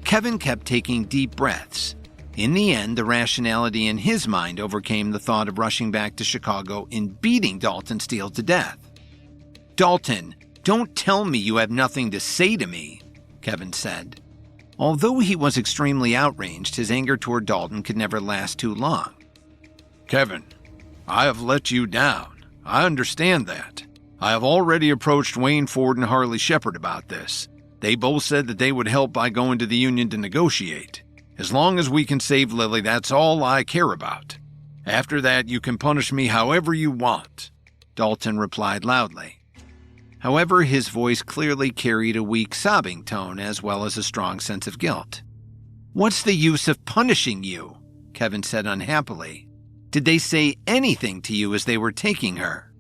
Kevin kept taking deep breaths. In the end, the rationality in his mind overcame the thought of rushing back to Chicago and beating Dalton Steele to death. "Dalton, don't tell me you have nothing to say to me," Kevin said. Although he was extremely outraged, his anger toward Dalton could never last too long. "Kevin, I have let you down. I understand that. I have already approached Wayne Ford and Harley Shepard about this. They both said that they would help by going to the Union to negotiate. As long as we can save Lily, that's all I care about. After that, you can punish me however you want," Dalton replied loudly. However, his voice clearly carried a weak sobbing tone as well as a strong sense of guilt. "What's the use of punishing you?" Kevin said unhappily. "Did they say anything to you as they were taking her?"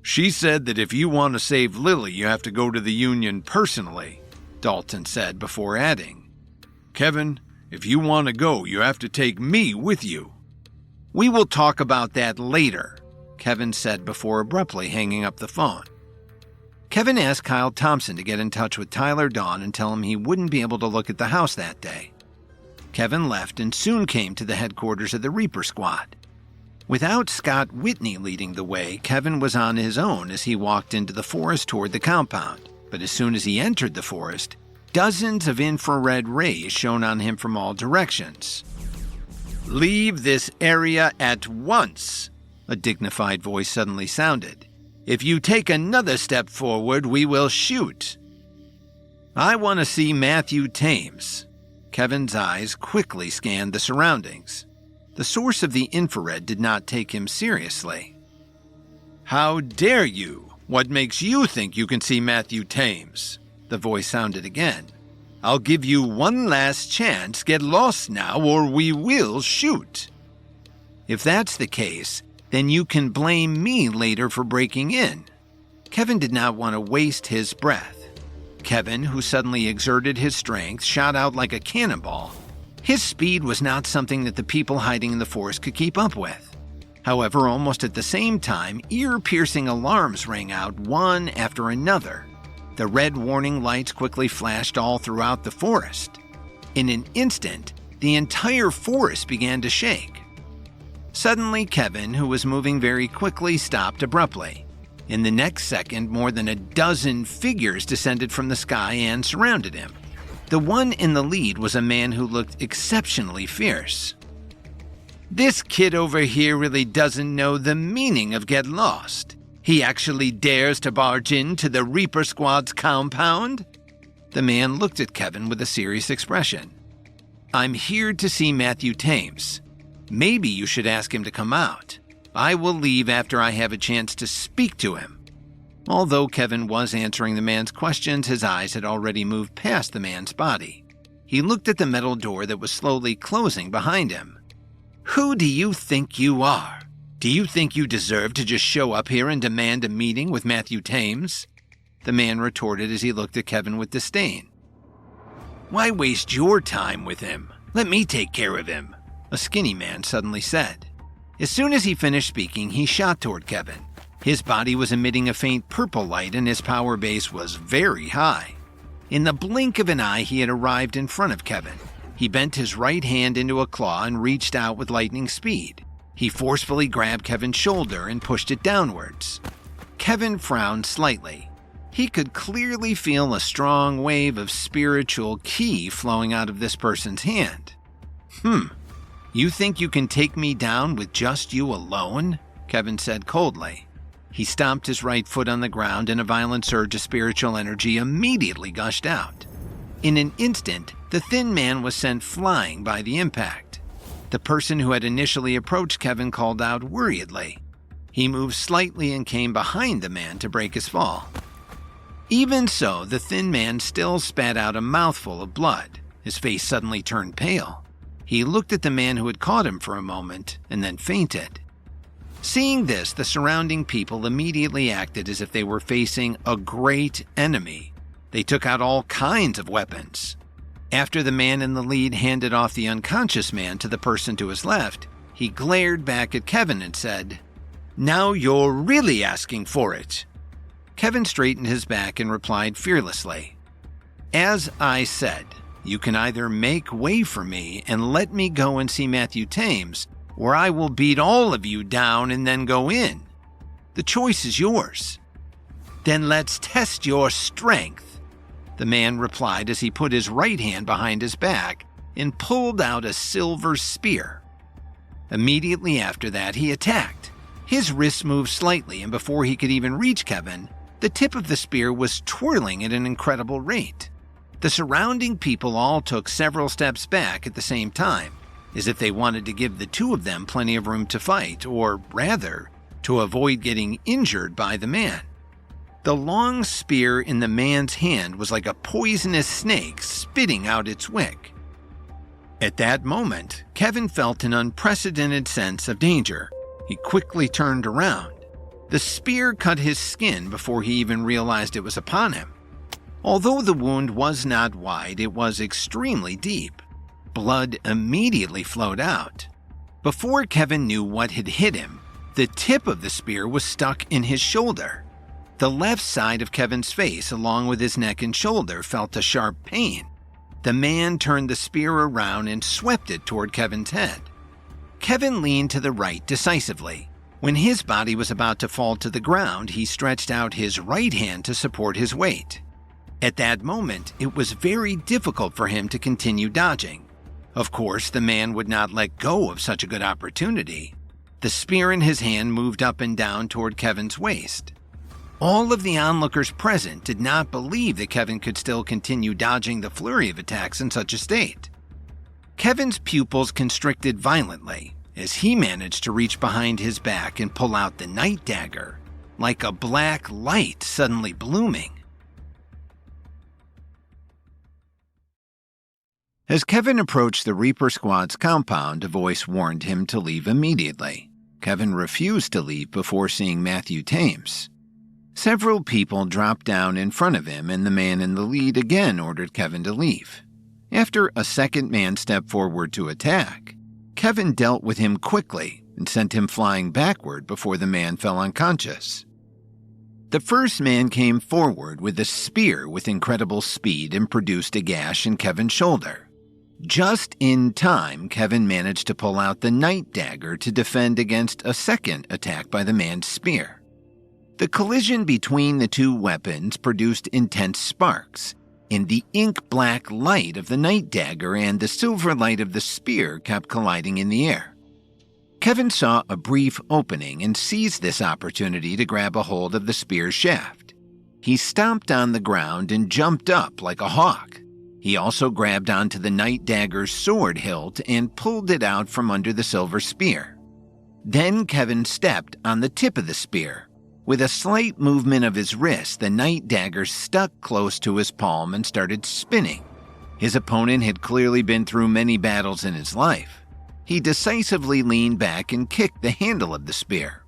"She said that if you want to save Lily, you have to go to the Union personally," Dalton said before adding, "Kevin, if you want to go, you have to take me with you." "We will talk about that later," Kevin said before abruptly hanging up the phone. Kevin asked Kyle Thompson to get in touch with Tyler Dawn and tell him he wouldn't be able to look at the house that day. Kevin left and soon came to the headquarters of the Reaper Squad. Without Scott Whitney leading the way, Kevin was on his own as he walked into the forest toward the compound. But as soon as he entered the forest, dozens of infrared rays shone on him from all directions. "Leave this area at once," a dignified voice suddenly sounded. If you take another step forward, we will shoot. I want to see Matthew Thames. Kevin's eyes quickly scanned the surroundings. The source of the infrared did not take him seriously. How dare you? What makes you think you can see Matthew Thames? The voice sounded again. I'll give you one last chance. Get lost now, or we will shoot. If that's the case, then you can blame me later for breaking in. Kevin did not want to waste his breath. Kevin, who suddenly exerted his strength, shot out like a cannonball. His speed was not something that the people hiding in the forest could keep up with. However, almost at the same time, ear-piercing alarms rang out one after another. The red warning lights quickly flashed all throughout the forest. In an instant, the entire forest began to shake. Suddenly, Kevin, who was moving very quickly, stopped abruptly. In the next second, more than a dozen figures descended from the sky and surrounded him. The one in the lead was a man who looked exceptionally fierce. This kid over here really doesn't know the meaning of get lost. He actually dares to barge into the Reaper Squad's compound? The man looked at Kevin with a serious expression. I'm here to see Matthew Thames. Maybe you should ask him to come out. I will leave after I have a chance to speak to him. Although Kevin was answering the man's questions, his eyes had already moved past the man's body. He looked at the metal door that was slowly closing behind him. Who do you think you are? Do you think you deserve to just show up here and demand a meeting with Matthew Thames? The man retorted as he looked at Kevin with disdain. Why waste your time with him? Let me take care of him, a skinny man suddenly said. As soon as he finished speaking, he shot toward Kevin. His body was emitting a faint purple light and his power base was very high. In the blink of an eye, he had arrived in front of Kevin. He bent his right hand into a claw and reached out with lightning speed. He forcefully grabbed Kevin's shoulder and pushed it downwards. Kevin frowned slightly. He could clearly feel a strong wave of spiritual ki flowing out of this person's hand. You think you can take me down with just you alone? Kevin said coldly. He stomped his right foot on the ground and a violent surge of spiritual energy immediately gushed out. In an instant, the thin man was sent flying by the impact. The person who had initially approached Kevin called out worriedly. He moved slightly and came behind the man to break his fall. Even so, the thin man still spat out a mouthful of blood. His face suddenly turned pale. He looked at the man who had caught him for a moment and then fainted. Seeing this, the surrounding people immediately acted as if they were facing a great enemy. They took out all kinds of weapons. After the man in the lead handed off the unconscious man to the person to his left, he glared back at Kevin and said, Now you're really asking for it. Kevin straightened his back and replied fearlessly, As I said, you can either make way for me and let me go and see Matthew Thames, or I will beat all of you down and then go in. The choice is yours. Then let's test your strength. The man replied as he put his right hand behind his back and pulled out a silver spear. Immediately after that, he attacked. His wrist moved slightly, and before he could even reach Kevin, the tip of the spear was twirling at an incredible rate. The surrounding people all took several steps back at the same time, as if they wanted to give the two of them plenty of room to fight, or rather, to avoid getting injured by the man. The long spear in the man's hand was like a poisonous snake spitting out its wick. At that moment, Kevin felt an unprecedented sense of danger. He quickly turned around. The spear cut his skin before he even realized it was upon him. Although the wound was not wide, it was extremely deep. Blood immediately flowed out. Before Kevin knew what had hit him, the tip of the spear was stuck in his shoulder. The left side of Kevin's face, along with his neck and shoulder, felt a sharp pain. The man turned the spear around and swept it toward Kevin's head. Kevin leaned to the right decisively. When his body was about to fall to the ground, he stretched out his right hand to support his weight. At that moment, it was very difficult for him to continue dodging. Of course, the man would not let go of such a good opportunity. The spear in his hand moved up and down toward Kevin's waist. All of the onlookers present did not believe that Kevin could still continue dodging the flurry of attacks in such a state. Kevin's pupils constricted violently as he managed to reach behind his back and pull out the night dagger, like a black light suddenly blooming. As Kevin approached the Reaper Squad's compound, a voice warned him to leave immediately. Kevin refused to leave before seeing Matthew Thames. Several people dropped down in front of him, and the man in the lead again ordered Kevin to leave. After a second man stepped forward to attack, Kevin dealt with him quickly and sent him flying backward before the man fell unconscious. The first man came forward with a spear with incredible speed and produced a gash in Kevin's shoulder. Just in time, Kevin managed to pull out the night dagger to defend against a second attack by the man's spear. The collision between the two weapons produced intense sparks, and the ink-black light of the night dagger and the silver light of the spear kept colliding in the air. Kevin saw a brief opening and seized this opportunity to grab a hold of the spear's shaft. He stomped on the ground and jumped up like a hawk. He also grabbed onto the night dagger's sword hilt and pulled it out from under the silver spear. Then Kevin stepped on the tip of the spear. With a slight movement of his wrist, the night dagger stuck close to his palm and started spinning. His opponent had clearly been through many battles in his life. He decisively leaned back and kicked the handle of the spear.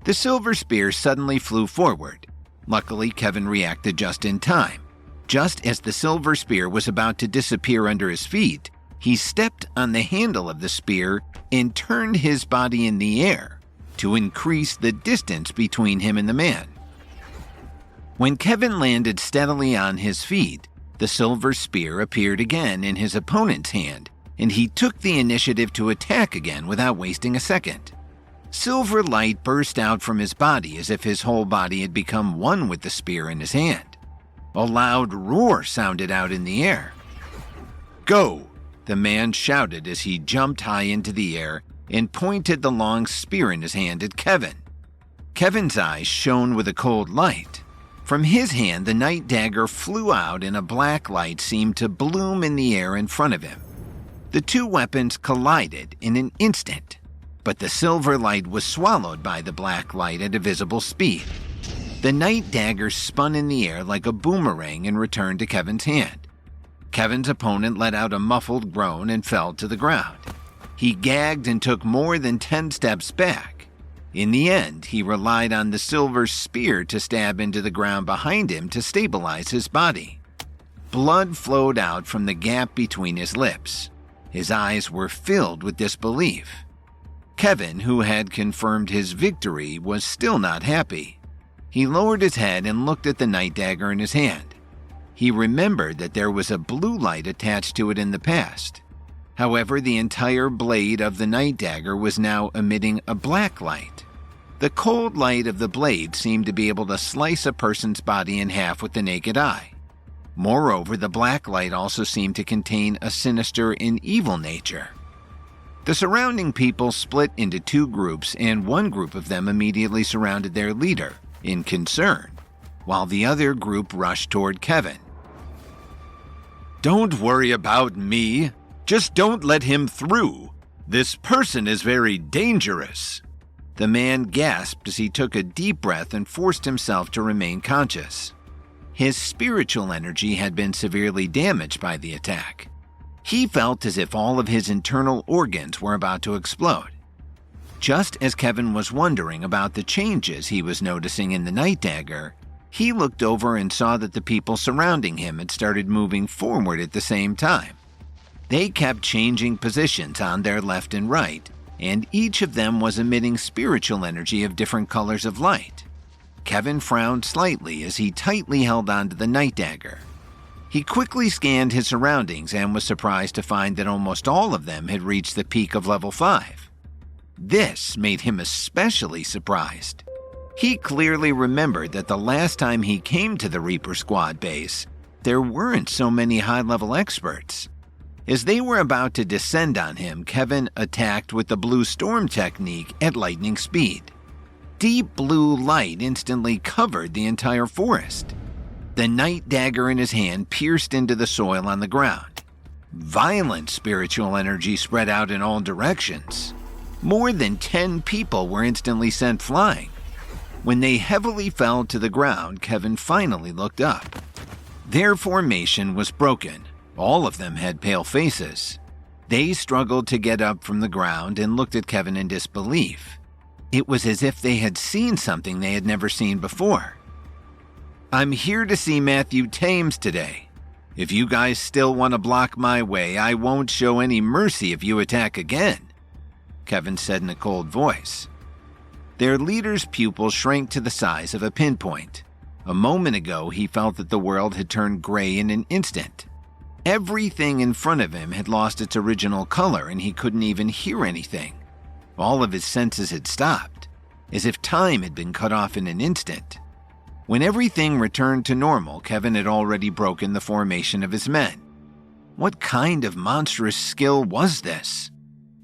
The silver spear suddenly flew forward. Luckily, Kevin reacted just in time. Just as the silver spear was about to disappear under his feet, he stepped on the handle of the spear and turned his body in the air to increase the distance between him and the man. When Kevin landed steadily on his feet, the silver spear appeared again in his opponent's hand, and he took the initiative to attack again without wasting a second. Silver light burst out from his body as if his whole body had become one with the spear in his hand. A loud roar sounded out in the air. "Go!" the man shouted as he jumped high into the air and pointed the long spear in his hand at Kevin. Kevin's eyes shone with a cold light. From his hand, the night dagger flew out and a black light seemed to bloom in the air in front of him. The two weapons collided in an instant, but the silver light was swallowed by the black light at a visible speed. The night dagger spun in the air like a boomerang and returned to Kevin's hand. Kevin's opponent let out a muffled groan and fell to the ground. He gagged and took more than 10 steps back. In the end, he relied on the silver spear to stab into the ground behind him to stabilize his body. Blood flowed out from the gap between his lips. His eyes were filled with disbelief. Kevin, who had confirmed his victory, was still not happy. He lowered his head and looked at the night dagger in his hand. He remembered that there was a blue light attached to it in the past. However, the entire blade of the night dagger was now emitting a black light. The cold light of the blade seemed to be able to slice a person's body in half with the naked eye. Moreover, the black light also seemed to contain a sinister and evil nature. The surrounding people split into two groups, and one group of them immediately surrounded their leader in concern, while the other group rushed toward Kevin. "Don't worry about me. Just don't let him through. This person is very dangerous." The man gasped as he took a deep breath and forced himself to remain conscious. His spiritual energy had been severely damaged by the attack. He felt as if all of his internal organs were about to explode. Just as Kevin was wondering about the changes he was noticing in the night dagger, he looked over and saw that the people surrounding him had started moving forward at the same time. They kept changing positions on their left and right, and each of them was emitting spiritual energy of different colors of light. Kevin frowned slightly as he tightly held onto the night dagger. He quickly scanned his surroundings and was surprised to find that almost all of them had reached the peak of level 5. This made him especially surprised. He clearly remembered that the last time he came to the Reaper Squad base, there weren't so many high-level experts. As they were about to descend on him, Kevin attacked with the Blue Storm technique at lightning speed. deep blue light instantly covered the entire forest. The night dagger in his hand pierced into the soil on the ground. Violent spiritual energy spread out in all directions. More than 10 people were instantly sent flying. When they heavily fell to the ground, Kevin finally looked up. Their formation was broken. All of them had pale faces. They struggled to get up from the ground and looked at Kevin in disbelief. It was as if they had seen something they had never seen before. "I'm here to see Matthew Thames today. If you guys still want to block my way, I won't show any mercy if you attack again," Kevin said in a cold voice. Their leader's pupil shrank to the size of a pinpoint. A moment ago, he felt that the world had turned gray in an instant. Everything in front of him had lost its original color and he couldn't even hear anything. All of his senses had stopped, as if time had been cut off in an instant. When everything returned to normal, Kevin had already broken the formation of his men. What kind of monstrous skill was this?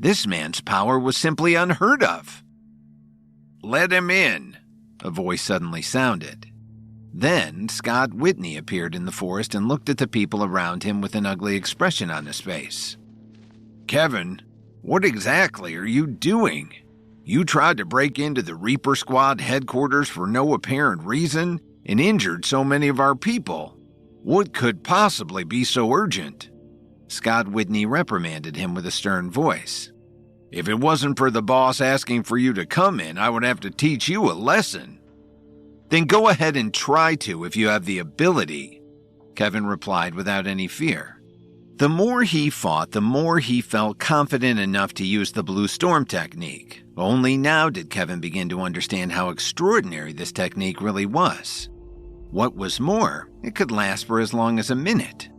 This man's power was simply unheard of. "Let him in," a voice suddenly sounded. Then Scott Whitney appeared in the forest and looked at the people around him with an ugly expression on his face. "Kevin, what exactly are you doing? You tried to break into the Reaper Squad headquarters for no apparent reason and injured so many of our people. What could possibly be so urgent?" Scott Whitney reprimanded him with a stern voice. "If it wasn't for the boss asking for you to come in, I would have to teach you a lesson." "Then go ahead and try to if you have the ability," Kevin replied without any fear. The more he fought, the more he felt confident enough to use the Blue Storm technique. Only now did Kevin begin to understand how extraordinary this technique really was. What was more, it could last for as long as a minute.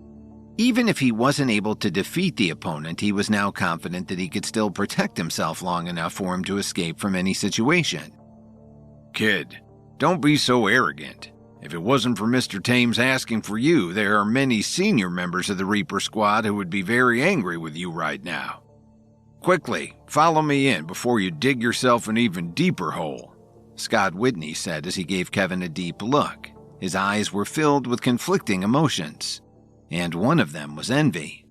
Even if he wasn't able to defeat the opponent, he was now confident that he could still protect himself long enough for him to escape from any situation. "Kid, don't be so arrogant. If it wasn't for Mr. Thames asking for you, there are many senior members of the Reaper Squad who would be very angry with you right now. Quickly, follow me in before you dig yourself an even deeper hole," Scott Whitney said as he gave Kevin a deep look. His eyes were filled with conflicting emotions, and one of them was envy.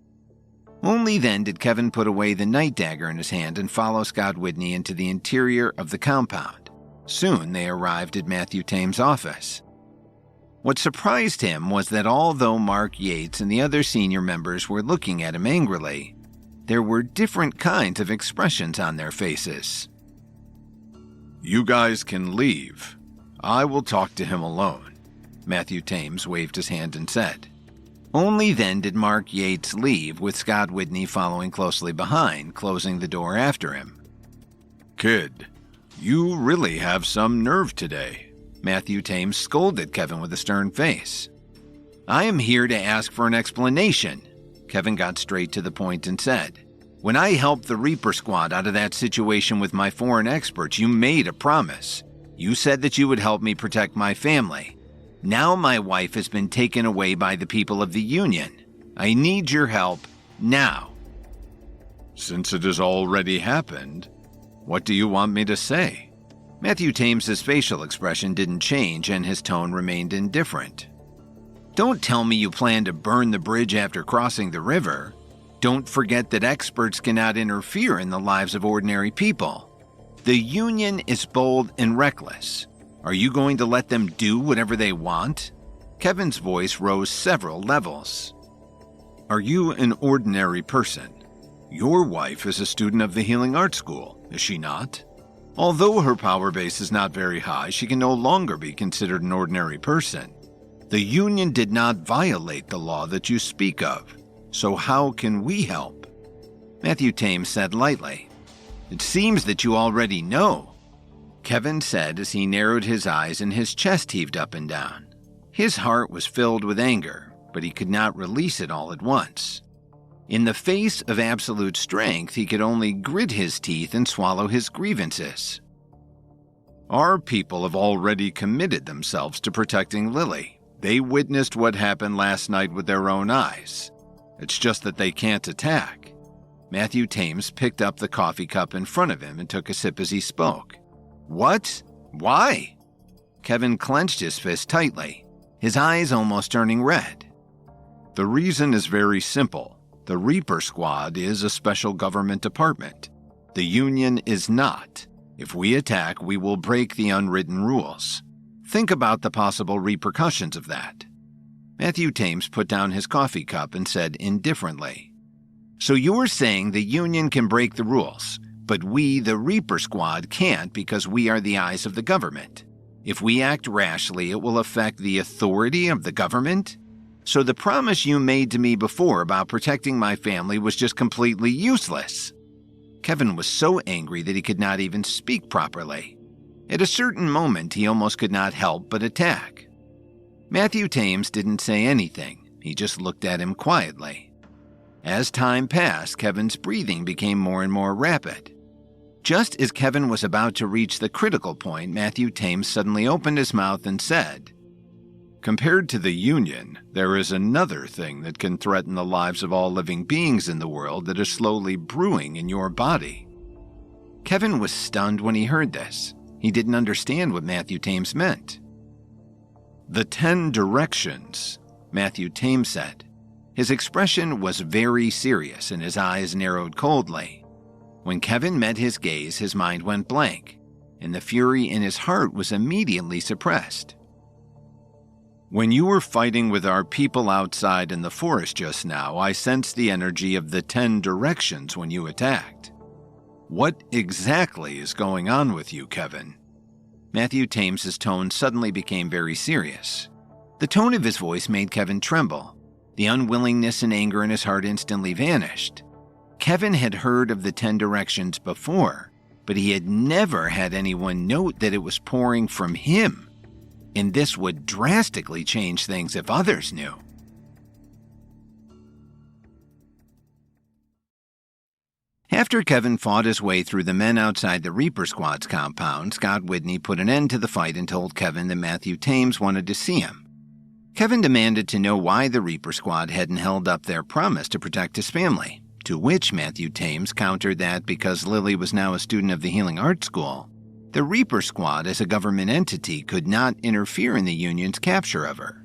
Only then did Kevin put away the night dagger in his hand and follow Scott Whitney into the interior of the compound. Soon they arrived at Matthew Thames' office. What surprised him was that although Mark Yates and the other senior members were looking at him angrily, there were different kinds of expressions on their faces. "You guys can leave. I will talk to him alone," Matthew Thames waved his hand and said. Only then did Mark Yates leave, with Scott Whitney following closely behind, closing the door after him. "Kid, you really have some nerve today," Matthew Thames scolded Kevin with a stern face. "I am here to ask for an explanation," Kevin got straight to the point and said. "When I helped the Reaper Squad out of that situation with my foreign experts, you made a promise. You said that you would help me protect my family. Now my wife has been taken away by the people of the Union. I need your help now." "Since it has already happened, what do you want me to say?" Matthew Thames's facial expression didn't change and his tone remained indifferent. "Don't tell me you plan to burn the bridge after crossing the river. Don't forget that experts cannot interfere in the lives of ordinary people. The Union is bold and reckless. Are you going to let them do whatever they want?" Kevin's voice rose several levels. "Are you an ordinary person? Your wife is a student of the Healing Arts School, is she not? Although her power base is not very high, she can no longer be considered an ordinary person. The Union did not violate the law that you speak of, so how can we help?" Matthew Thames said lightly. "It seems that you already know," Kevin said as he narrowed his eyes and his chest heaved up and down. His heart was filled with anger, but he could not release it all at once. In the face of absolute strength, he could only grit his teeth and swallow his grievances. "Our people have already committed themselves to protecting Lily. They witnessed what happened last night with their own eyes. It's just that they can't attack." Matthew Thames picked up the coffee cup in front of him and took a sip as he spoke. "What? Why? Kevin clenched his fist tightly, his eyes almost turning red. The reason is very simple. The Reaper Squad is a special government department. The Union is not. If we attack, we will break the unwritten rules. Think about the possible repercussions of that. Matthew Thames put down his coffee cup and said indifferently, So you're saying the Union can break the rules, but we, the Reaper Squad, can't because we are the eyes of the government. If we act rashly, it will affect the authority of the government? So the promise you made to me before about protecting my family was just completely useless. Kevin was so angry that he could not even speak properly. At a certain moment, he almost could not help but attack. Matthew Thames didn't say anything. He just looked at him quietly. As time passed, Kevin's breathing became more and more rapid. Just as Kevin was about to reach the critical point, Matthew Thames suddenly opened his mouth and said, Compared to the Union, there is another thing that can threaten the lives of all living beings in the world that is slowly brewing in your body. Kevin was stunned when he heard this. He didn't understand what Matthew Thames meant. The 10 directions, Matthew Thames said. His expression was very serious and his eyes narrowed coldly. When Kevin met his gaze, his mind went blank, and the fury in his heart was immediately suppressed. When you were fighting with our people outside in the forest just now, I sensed the energy of the 10 directions when you attacked. What exactly is going on with you, Kevin? Matthew Thames's tone suddenly became very serious. The tone of his voice made Kevin tremble. The unwillingness and anger in his heart instantly vanished. Kevin had heard of the 10 directions before, but he had never had anyone note that it was pouring from him. And this would drastically change things if others knew. After Kevin fought his way through the men outside the Reaper Squad's compound, Scott Whitney put an end to the fight and told Kevin that Matthew Thames wanted to see him. Kevin demanded to know why the Reaper Squad hadn't held up their promise to protect his family, to which Matthew Thames countered that because Lily was now a student of the Healing Arts School, the Reaper Squad as a government entity could not interfere in the Union's capture of her.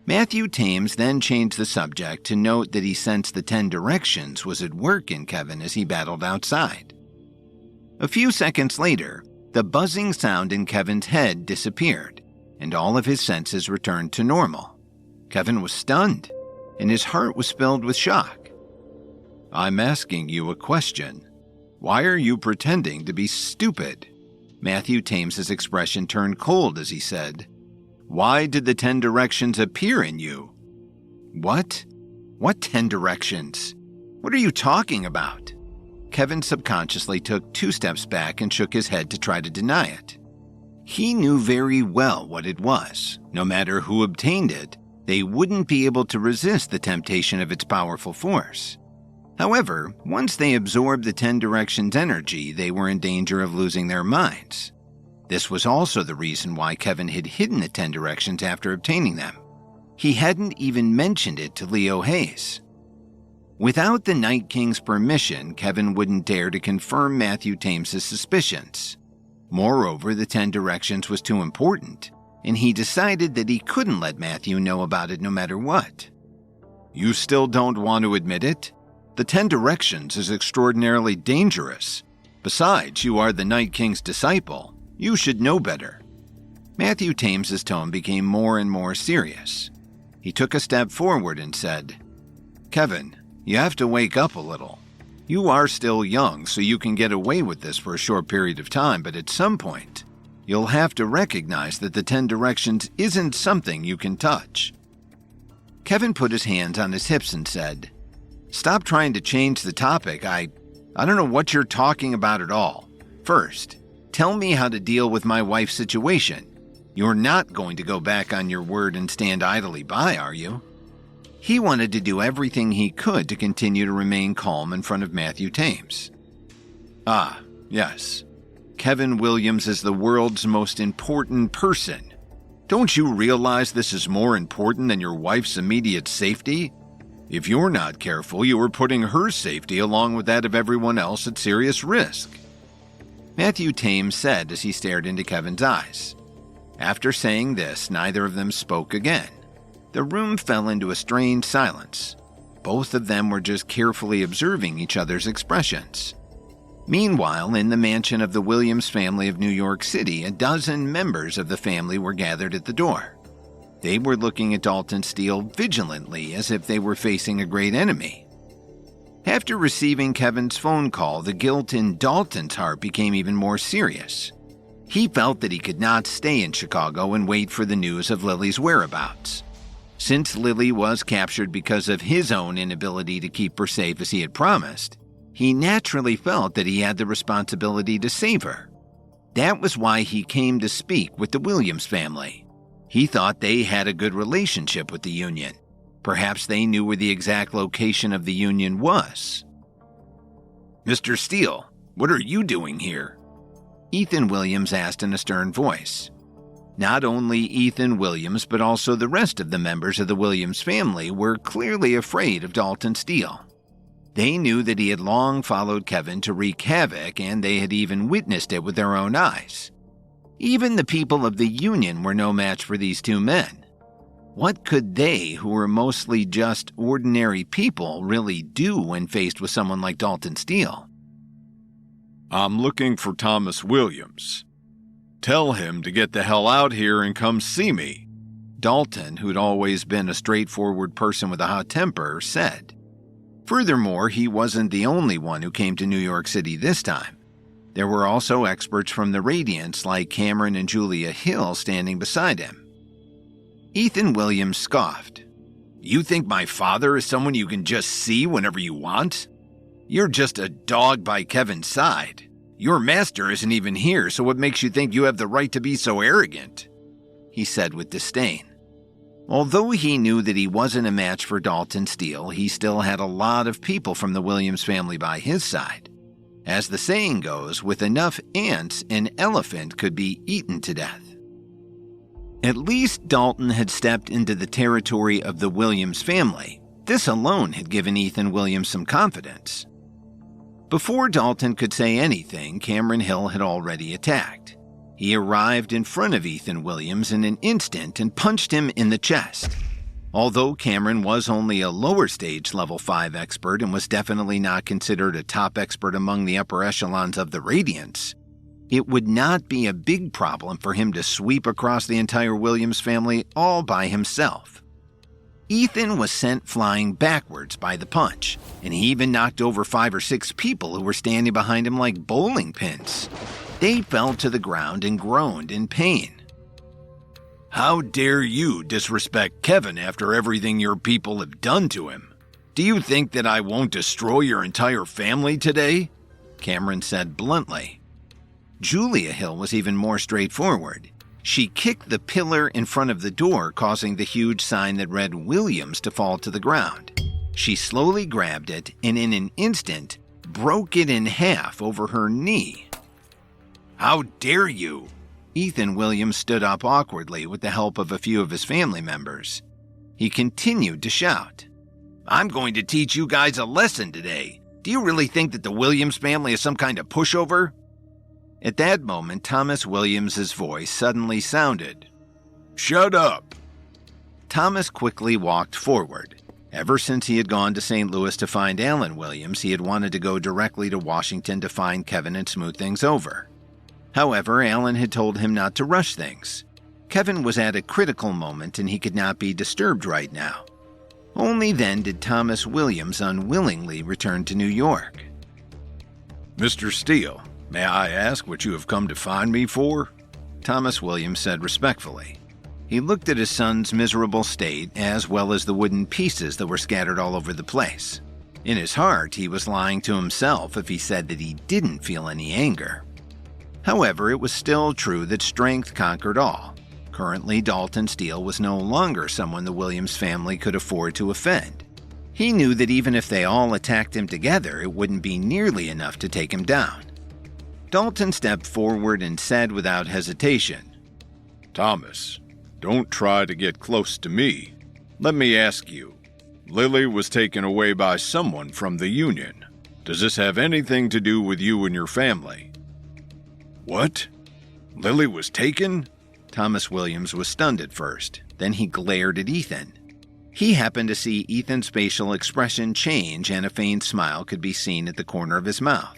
Matthew Thames then changed the subject to note that he sensed the 10 directions was at work in Kevin as he battled outside. A few seconds later, the buzzing sound in Kevin's head disappeared, and all of his senses returned to normal. Kevin was stunned, and his heart was filled with shock. I'm asking you a question. Why are you pretending to be stupid? Matthew Thames's expression turned cold as he said, Why did the 10 directions appear in you? What? What 10 directions? What are you talking about? Kevin subconsciously took 2 steps back and shook his head to try to deny it. He knew very well what it was. No matter who obtained it, they wouldn't be able to resist the temptation of its powerful force. However, once they absorbed the 10 directions' energy, they were in danger of losing their minds. This was also the reason why Kevin had hidden the 10 directions after obtaining them. He hadn't even mentioned it to Leo Hayes. Without the Night King's permission, Kevin wouldn't dare to confirm Matthew Thames's suspicions. Moreover, the 10 directions was too important, and he decided that he couldn't let Matthew know about it no matter what. You still don't want to admit it? The 10 directions is extraordinarily dangerous. Besides, you are the Night King's disciple. You should know better. Matthew Thames's tone became more and more serious. He took a step forward and said, Kevin, you have to wake up a little. You are still young, so you can get away with this for a short period of time, but at some point, you'll have to recognize that the 10 directions isn't something you can touch. Kevin put his hands on his hips and said, Stop trying to change the topic. I don't know what you're talking about at all. First, tell me how to deal with my wife's situation. You're not going to go back on your word and stand idly by, are you? He wanted to do everything he could to continue to remain calm in front of Matthew Thames. Ah, yes. Kevin Williams is the world's most important person. Don't you realize this is more important than your wife's immediate safety? If you're not careful, you are putting her safety along with that of everyone else at serious risk. Matthew Thames said as he stared into Kevin's eyes. After saying this, neither of them spoke again. The room fell into a strained silence. Both of them were just carefully observing each other's expressions. Meanwhile, in the mansion of the Williams family of New York City, a dozen members of the family were gathered at the door. They were looking at Dalton Steele vigilantly as if they were facing a great enemy. After receiving Kevin's phone call, the guilt in Dalton's heart became even more serious. He felt that he could not stay in Chicago and wait for the news of Lily's whereabouts. Since Lily was captured because of his own inability to keep her safe as he had promised, he naturally felt that he had the responsibility to save her. That was why he came to speak with the Williams family. He thought they had a good relationship with the Union. Perhaps they knew where the exact location of the Union was. "Mr. Steele, what are you doing here?" Ethan Williams asked in a stern voice. Not only Ethan Williams, but also the rest of the members of the Williams family were clearly afraid of Dalton Steele. They knew that he had long followed Kevin to wreak havoc, and they had even witnessed it with their own eyes. Even the people of the Union were no match for these two men. What could they, who were mostly just ordinary people, really do when faced with someone like Dalton Steele? "I'm looking for Thomas Williams. Tell him to get the hell out here and come see me," Dalton, who'd always been a straightforward person with a hot temper, said. Furthermore, he wasn't the only one who came to New York City this time. There were also experts from the Radiants like Cameron and Julia Hill standing beside him. Ethan Williams scoffed. "You think my father is someone you can just see whenever you want? You're just a dog by Kevin's side. Your master isn't even here, so what makes you think you have the right to be so arrogant?" he said with disdain. Although he knew that he wasn't a match for Dalton Steele, he still had a lot of people from the Williams family by his side. As the saying goes, with enough ants, an elephant could be eaten to death. At least Dalton had stepped into the territory of the Williams family. This alone had given Ethan Williams some confidence. Before Dalton could say anything, Cameron Hill had already attacked. He arrived in front of Ethan Williams in an instant and punched him in the chest. Although Cameron was only a lower stage level 5 expert and was definitely not considered a top expert among the upper echelons of the Radiants, it would not be a big problem for him to sweep across the entire Williams family all by himself. Ethan was sent flying backwards by the punch, and he even knocked over 5 or 6 people who were standing behind him like bowling pins. They fell to the ground and groaned in pain. "How dare you disrespect Kevin after everything your people have done to him? Do you think that I won't destroy your entire family today?" Cameron said bluntly. Julia Hill was even more straightforward. She kicked the pillar in front of the door, causing the huge sign that read Williams to fall to the ground. She slowly grabbed it and in an instant broke it in half over her knee. "How dare you!" Ethan Williams stood up awkwardly with the help of a few of his family members. He continued to shout, "I'm going to teach you guys a lesson today. Do you really think that the Williams family is some kind of pushover?" At that moment, Thomas Williams's voice suddenly sounded. "Shut up!" Thomas quickly walked forward. Ever since he had gone to St. Louis to find Alan Williams, he had wanted to go directly to Washington to find Kevin and smooth things over. However, Alan had told him not to rush things. Kevin was at a critical moment and he could not be disturbed right now. Only then did Thomas Williams unwillingly return to New York. "Mr. Steele, may I ask what you have come to find me for?" Thomas Williams said respectfully. He looked at his son's miserable state as well as the wooden pieces that were scattered all over the place. In his heart, he was lying to himself if he said that he didn't feel any anger. However, it was still true that strength conquered all. Currently, Dalton Steele was no longer someone the Williams family could afford to offend. He knew that even if they all attacked him together, it wouldn't be nearly enough to take him down. Dalton stepped forward and said without hesitation, "Thomas, don't try to get close to me. Let me ask you, Lily was taken away by someone from the Union. Does this have anything to do with you and your family?" What? Lily was taken? Thomas Williams was stunned at first. Then he glared at Ethan. He happened to see Ethan's facial expression change, and a faint smile could be seen at the corner of his mouth.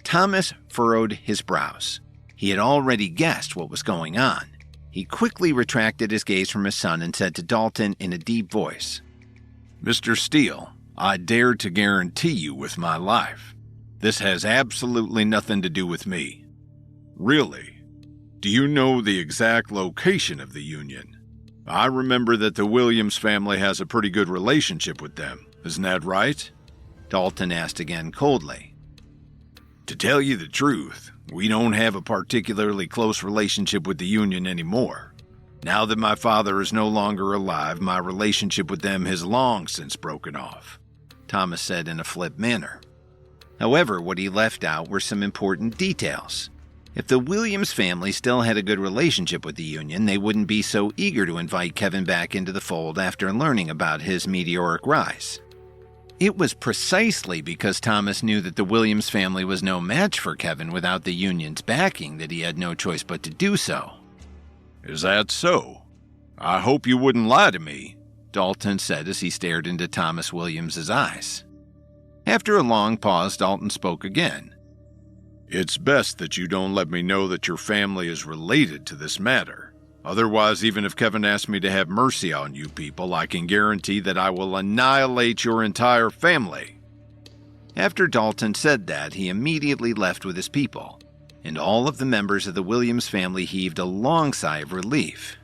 Thomas furrowed his brows. He had already guessed what was going on. He quickly retracted his gaze from his son and said to Dalton in a deep voice, Mr. Steele, I dare to guarantee you with my life, this has absolutely nothing to do with me. Really? Do you know the exact location of the Union? I remember that the Williams family has a pretty good relationship with them. Isn't that right? Dalton asked again coldly. To tell you the truth, we don't have a particularly close relationship with the Union anymore. Now that my father is no longer alive, my relationship with them has long since broken off, Thomas said in a flip manner. However, what he left out were some important details. If the Williams family still had a good relationship with the Union, they wouldn't be so eager to invite Kevin back into the fold after learning about his meteoric rise. It was precisely because Thomas knew that the Williams family was no match for Kevin without the Union's backing that he had no choice but to do so. Is that so? I hope you wouldn't lie to me, Dalton said as he stared into Thomas Williams's eyes. After a long pause, Dalton spoke again. It's best that you don't let me know that your family is related to this matter. Otherwise, even if Kevin asks me to have mercy on you people, I can guarantee that I will annihilate your entire family. After Dalton said that, he immediately left with his people, and all of the members of the Williams family heaved a long sigh of relief.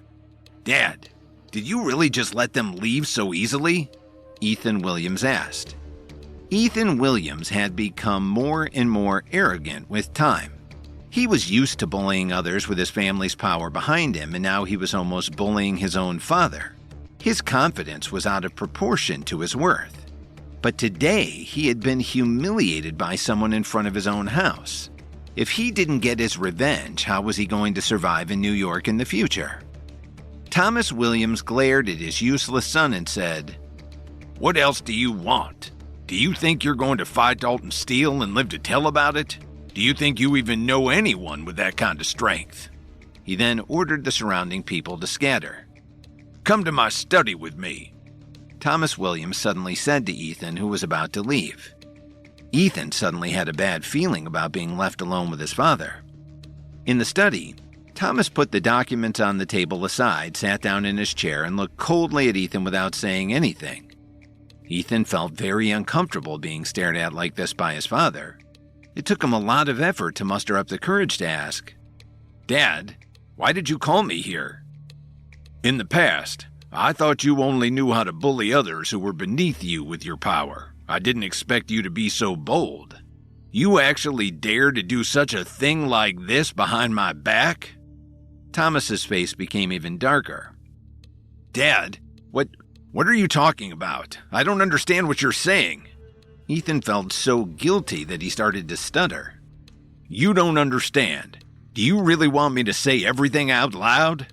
Dad, did you really just let them leave so easily? Ethan Williams asked. Ethan Williams had become more and more arrogant with time. He was used to bullying others with his family's power behind him, and now he was almost bullying his own father. His confidence was out of proportion to his worth. But today, he had been humiliated by someone in front of his own house. If he didn't get his revenge, how was he going to survive in New York in the future? Thomas Williams glared at his useless son and said, What else do you want? Do you think you're going to fight Dalton Steele and live to tell about it? Do you think you even know anyone with that kind of strength? He then ordered the surrounding people to scatter. Come to my study with me, Thomas Williams suddenly said to Ethan, who was about to leave. Ethan suddenly had a bad feeling about being left alone with his father. In the study, Thomas put the documents on the table aside, sat down in his chair, and looked coldly at Ethan without saying anything. Ethan felt very uncomfortable being stared at like this by his father. It took him a lot of effort to muster up the courage to ask, Dad, why did you call me here? In the past, I thought you only knew how to bully others who were beneath you with your power. I didn't expect you to be so bold. You actually dare to do such a thing like this behind my back? Thomas's face became even darker. Dad, what are you talking about? I don't understand what you're saying. Ethan felt so guilty that he started to stutter. You don't understand. Do you really want me to say everything out loud?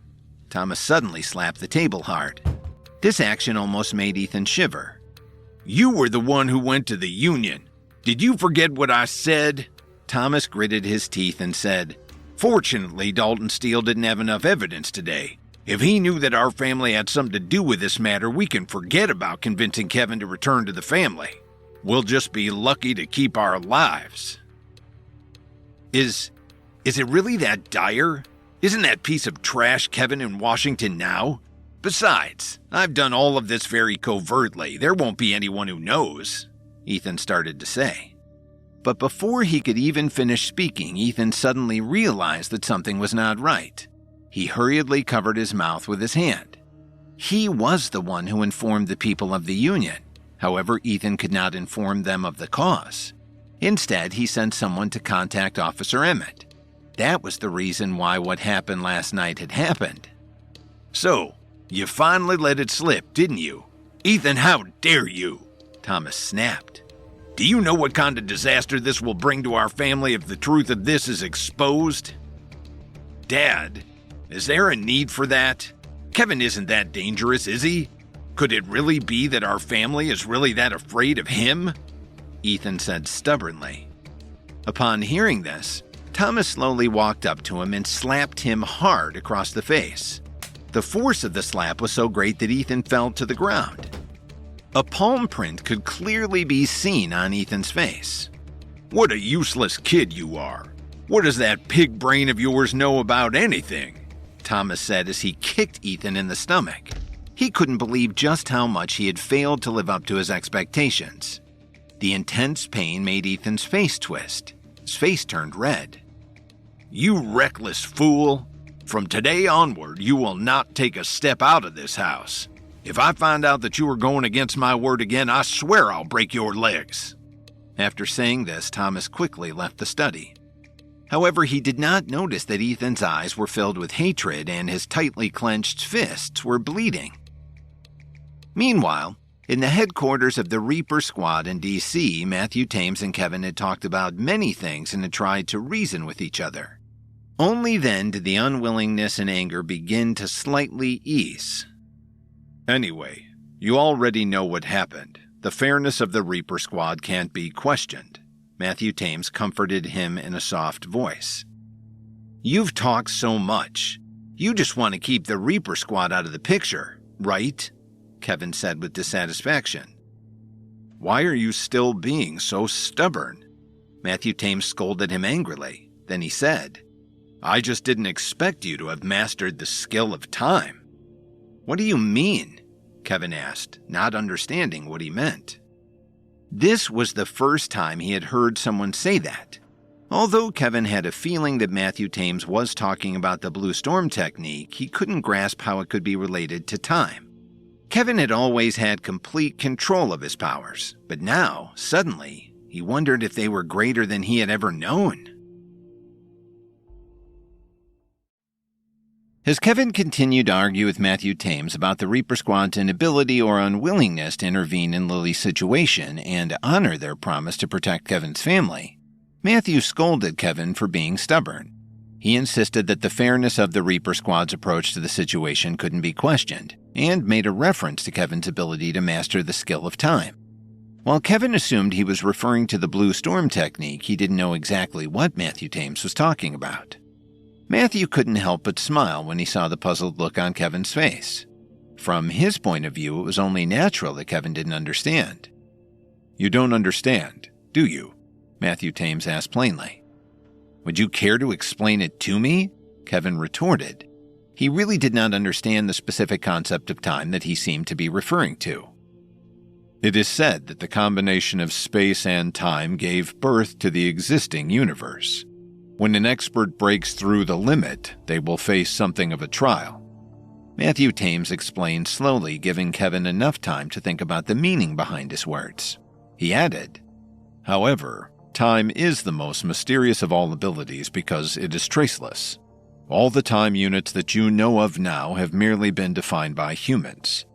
Thomas suddenly slapped the table hard. This action almost made Ethan shiver. You were the one who went to the Union. Did you forget what I said? Thomas gritted his teeth and said, Fortunately, Dalton Steele didn't have enough evidence today. If he knew that our family had something to do with this matter, we can forget about convincing Kevin to return to the family. We'll just be lucky to keep our lives. Is it really that dire? Isn't that piece of trash Kevin in Washington now? Besides, I've done all of this very covertly. There won't be anyone who knows, Ethan started to say. But before he could even finish speaking, Ethan suddenly realized that something was not right. He hurriedly covered his mouth with his hand. He was the one who informed the people of the Union. However, Ethan could not inform them of the cause. Instead, he sent someone to contact Officer Emmett. That was the reason why what happened last night had happened. So, you finally let it slip, didn't you? Ethan, how dare you? Thomas snapped. Do you know what kind of disaster this will bring to our family if the truth of this is exposed? Dad, is there a need for that? Kevin isn't that dangerous, is he? Could it really be that our family is really that afraid of him? Ethan said stubbornly. Upon hearing this, Thomas slowly walked up to him and slapped him hard across the face. The force of the slap was so great that Ethan fell to the ground. A palm print could clearly be seen on Ethan's face. "What a useless kid you are. What does that pig brain of yours know about anything?" Thomas said as he kicked Ethan in the stomach. He couldn't believe just how much he had failed to live up to his expectations. The intense pain made Ethan's face twist. His face turned red. "You reckless fool. From today onward, you will not take a step out of this house. If I find out that you are going against my word again, I swear I'll break your legs." After saying this, Thomas quickly left the study. However, he did not notice that Ethan's eyes were filled with hatred and his tightly clenched fists were bleeding. Meanwhile, in the headquarters of the Reaper Squad in D.C., Matthew Thames and Kevin had talked about many things and had tried to reason with each other. Only then did the unwillingness and anger begin to slightly ease. "Anyway, you already know what happened. The fairness of the Reaper Squad can't be questioned," Matthew Thames comforted him in a soft voice. "You've talked so much. You just want to keep the Reaper Squad out of the picture, right?" Kevin said with dissatisfaction. "Why are you still being so stubborn?" Matthew Thames scolded him angrily. Then he said, "I just didn't expect you to have mastered the skill of time." "What do you mean?" Kevin asked, not understanding what he meant. This was the first time he had heard someone say that. Although Kevin had a feeling that Matthew Thames was talking about the Blue Storm technique, he couldn't grasp how it could be related to time. Kevin had always had complete control of his powers, but now, suddenly, he wondered if they were greater than he had ever known. As Kevin continued to argue with Matthew Thames about the Reaper Squad's inability or unwillingness to intervene in Lily's situation and honor their promise to protect Kevin's family, Matthew scolded Kevin for being stubborn. He insisted that the fairness of the Reaper Squad's approach to the situation couldn't be questioned, and made a reference to Kevin's ability to master the skill of time. While Kevin assumed he was referring to the Blue Storm technique, he didn't know exactly what Matthew Thames was talking about. Matthew couldn't help but smile when he saw the puzzled look on Kevin's face. From his point of view, it was only natural that Kevin didn't understand. "You don't understand, do you?" Matthew Thames asked plainly. "Would you care to explain it to me?" Kevin retorted. He really did not understand the specific concept of time that he seemed to be referring to. "It is said that the combination of space and time gave birth to the existing universe. When an expert breaks through the limit, they will face something of a trial." Matthew Thames explained slowly, giving Kevin enough time to think about the meaning behind his words. He added, "However, time is the most mysterious of all abilities because it is traceless. All the time units that you know of now have merely been defined by humans.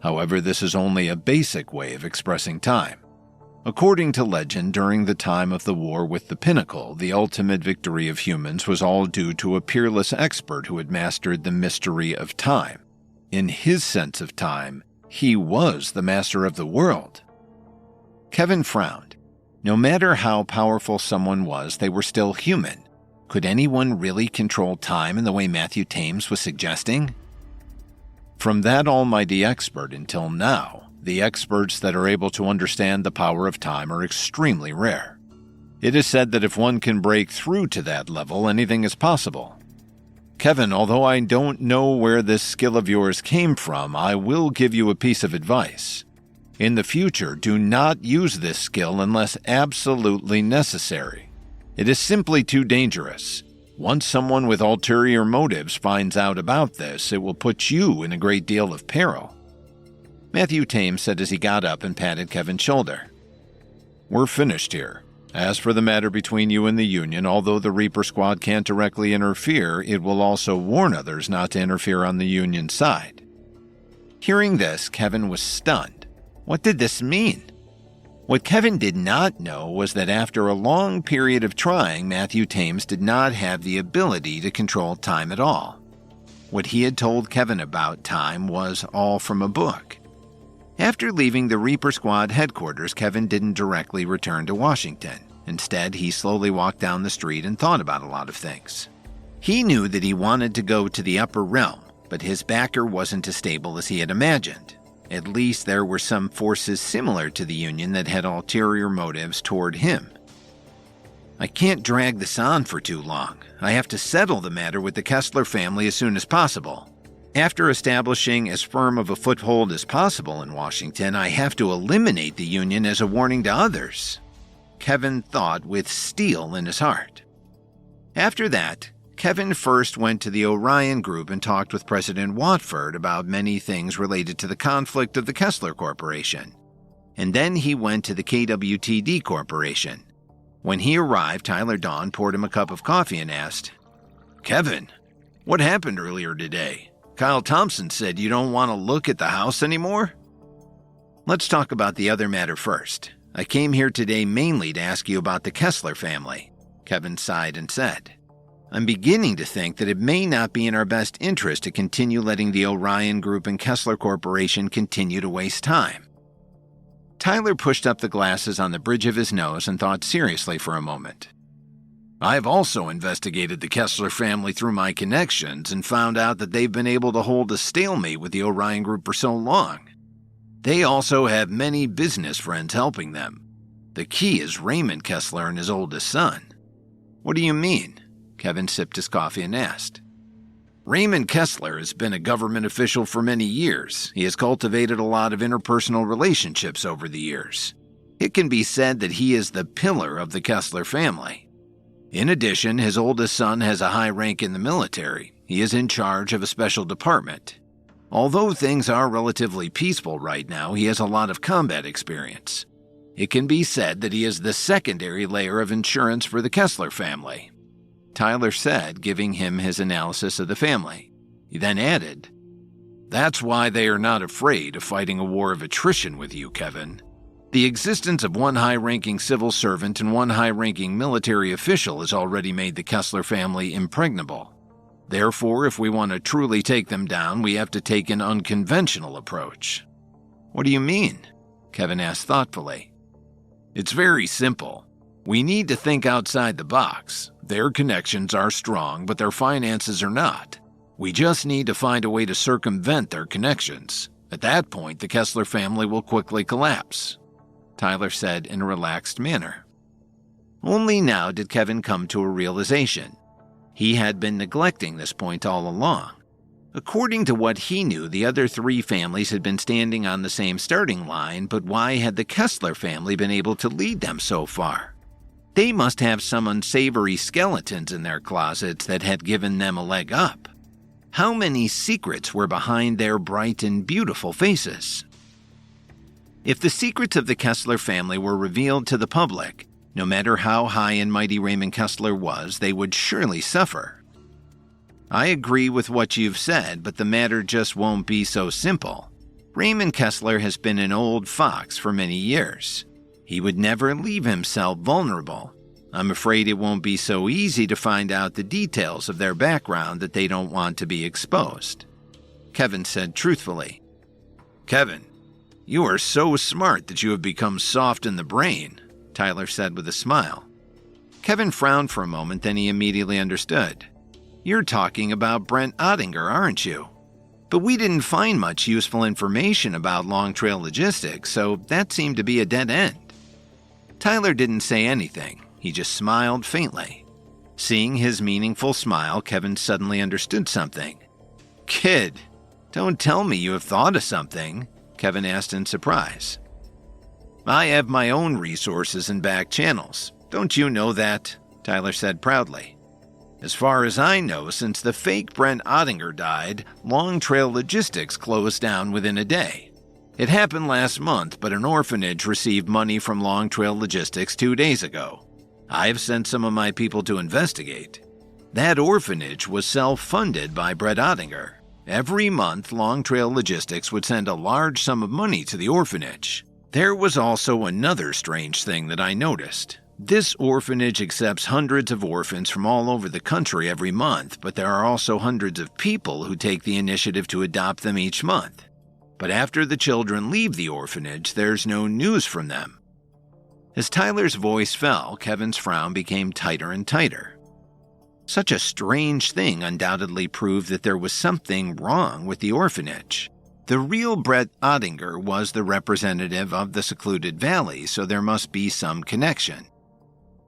However, this is only a basic way of expressing time. According to legend, during the time of the war with the Pinnacle, the ultimate victory of humans was all due to a peerless expert who had mastered the mystery of time. In his sense of time, he was the master of the world." Kevin frowned. No matter how powerful someone was, they were still human. Could anyone really control time in the way Matthew Thames was suggesting? "From that almighty expert until now, the experts that are able to understand the power of time are extremely rare. It is said that if one can break through to that level, anything is possible. Kevin, although I don't know where this skill of yours came from, I will give you a piece of advice. In the future, do not use this skill unless absolutely necessary. It is simply too dangerous. Once someone with ulterior motives finds out about this, it will put you in a great deal of peril." Matthew Thames said as he got up and patted Kevin's shoulder. "We're finished here. As for the matter between you and the Union, although the Reaper Squad can't directly interfere, it will also warn others not to interfere on the Union side." Hearing this, Kevin was stunned. What did this mean? What Kevin did not know was that after a long period of trying, Matthew Thames did not have the ability to control time at all. What he had told Kevin about time was all from a book. After leaving the Reaper Squad headquarters, Kevin didn't directly return to Washington. Instead, he slowly walked down the street and thought about a lot of things. He knew that he wanted to go to the upper realm, but his backer wasn't as stable as he had imagined. At least there were some forces similar to the Union that had ulterior motives toward him. I can't drag this on for too long. I have to settle the matter with the Kessler family as soon as possible. After establishing as firm of a foothold as possible in Washington, I have to eliminate the Union as a warning to others. Kevin thought with steel in his heart. After that, Kevin first went to the Orion Group and talked with President Watford about many things related to the conflict of the Kessler Corporation. And then he went to the KWTD Corporation. When he arrived, Tyler Dawn poured him a cup of coffee and asked, "Kevin, what happened earlier today? Kyle Thompson said you don't want to look at the house anymore?" "Let's talk about the other matter first. I came here today mainly to ask you about the Kessler family," Kevin sighed and said. "I'm beginning to think that it may not be in our best interest to continue letting the Orion Group and Kessler Corporation continue to waste time." Tyler pushed up the glasses on the bridge of his nose and thought seriously for a moment. "I've also investigated the Kessler family through my connections and found out that they've been able to hold a stalemate with the Orion Group for so long. They also have many business friends helping them. The key is Raymond Kessler and his oldest son." "What do you mean?" Kevin sipped his coffee and asked. "Raymond Kessler has been a government official for many years. He has cultivated a lot of interpersonal relationships over the years. It can be said that he is the pillar of the Kessler family. In addition, his oldest son has a high rank in the military. He is in charge of a special department. Although things are relatively peaceful right now, he has a lot of combat experience. It can be said that he is the secondary layer of insurance for the Kessler family," Tyler said, giving him his analysis of the family. He then added, "That's why they are not afraid of fighting a war of attrition with you, Kevin. The existence of one high-ranking civil servant and one high-ranking military official has already made the Kessler family impregnable. Therefore, if we want to truly take them down, we have to take an unconventional approach." "What do you mean?" Kevin asked thoughtfully. "It's very simple. We need to think outside the box. Their connections are strong, but their finances are not. We just need to find a way to circumvent their connections. At that point, the Kessler family will quickly collapse," Tyler said in a relaxed manner. Only now did Kevin come to a realization. He had been neglecting this point all along. According to what he knew, the other three families had been standing on the same starting line, but why had the Kessler family been able to lead them so far? They must have some unsavory skeletons in their closets that had given them a leg up. How many secrets were behind their bright and beautiful faces? If the secrets of the Kessler family were revealed to the public, no matter how high and mighty Raymond Kessler was, they would surely suffer. "I agree with what you've said, but the matter just won't be so simple. Raymond Kessler has been an old fox for many years. He would never leave himself vulnerable. I'm afraid it won't be so easy to find out the details of their background that they don't want to be exposed," Kevin said truthfully. "Kevin, you are so smart that you have become soft in the brain," Tyler said with a smile. Kevin frowned for a moment, then he immediately understood. "You're talking about Brent Ottinger, aren't you? But we didn't find much useful information about Long Trail Logistics, so that seemed to be a dead end." Tyler didn't say anything. He just smiled faintly. Seeing his meaningful smile, Kevin suddenly understood something. "Kid, don't tell me you have thought of something," Kevin asked in surprise. "I have my own resources and back channels. Don't you know that?" Tyler said proudly. "As far as I know, since the fake Brent Ottinger died, Long Trail Logistics closed down within a day. It happened last month, but an orphanage received money from Long Trail Logistics 2 days ago. I've sent some of my people to investigate. That orphanage was self-funded by Brent Ottinger. Every month, Long Trail Logistics would send a large sum of money to the orphanage. There was also another strange thing that I noticed. This orphanage accepts hundreds of orphans from all over the country every month, but there are also hundreds of people who take the initiative to adopt them each month. But after the children leave the orphanage, there's no news from them. As Tyler's voice fell, Kevin's frown became tighter and tighter. Such a strange thing undoubtedly proved that there was something wrong with the orphanage. The real Brett Ottinger was the representative of the secluded valley, so there must be some connection.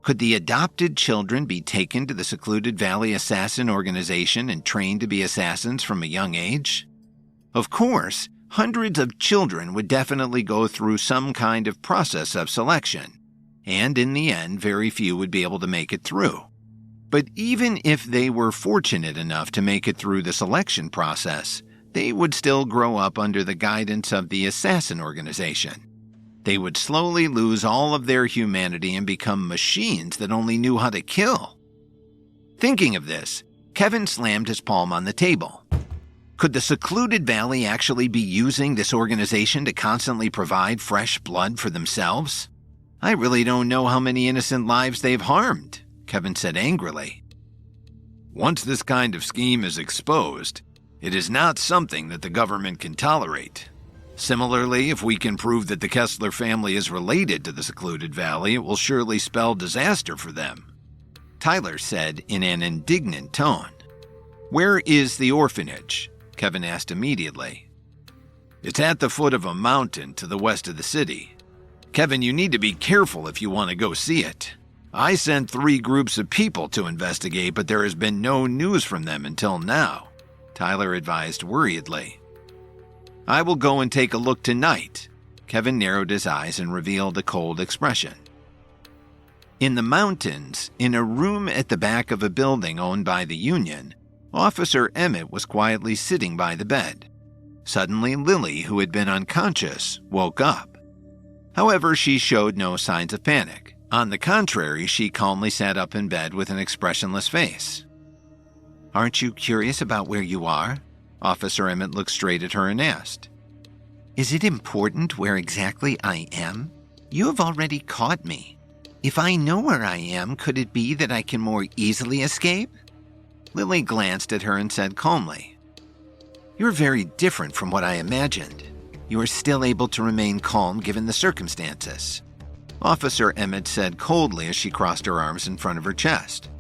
Could the adopted children be taken to the secluded valley assassin organization and trained to be assassins from a young age? Of course, hundreds of children would definitely go through some kind of process of selection, and in the end, very few would be able to make it through. But even if they were fortunate enough to make it through the selection process, they would still grow up under the guidance of the assassin organization. They would slowly lose all of their humanity and become machines that only knew how to kill. Thinking of this, Kevin slammed his palm on the table. Could the secluded valley actually be using this organization to constantly provide fresh blood for themselves? I really don't know how many innocent lives they've harmed, Kevin said angrily. Once this kind of scheme is exposed, it is not something that the government can tolerate. Similarly, if we can prove that the Kessler family is related to the secluded valley, it will surely spell disaster for them, Tyler said in an indignant tone. Where is the orphanage? Kevin asked immediately. It's at the foot of a mountain to the west of the city. Kevin, you need to be careful if you want to go see it. I sent 3 groups of people to investigate, but there has been no news from them until now, Tyler advised worriedly. I will go and take a look tonight. Kevin narrowed his eyes and revealed a cold expression. In the mountains, in a room at the back of a building owned by the Union, Officer Emmett was quietly sitting by the bed. Suddenly, Lily, who had been unconscious, woke up. However, she showed no signs of panic. On the contrary, she calmly sat up in bed with an expressionless face. Aren't you curious about where you are? Officer Emmett looked straight at her and asked. Is it important where exactly I am? You have already caught me. If I know where I am, could it be that I can more easily escape? Lily glanced at her and said calmly, You're very different from what I imagined. You are still able to remain calm given the circumstances. Officer Emmett said coldly as she crossed her arms in front of her chest.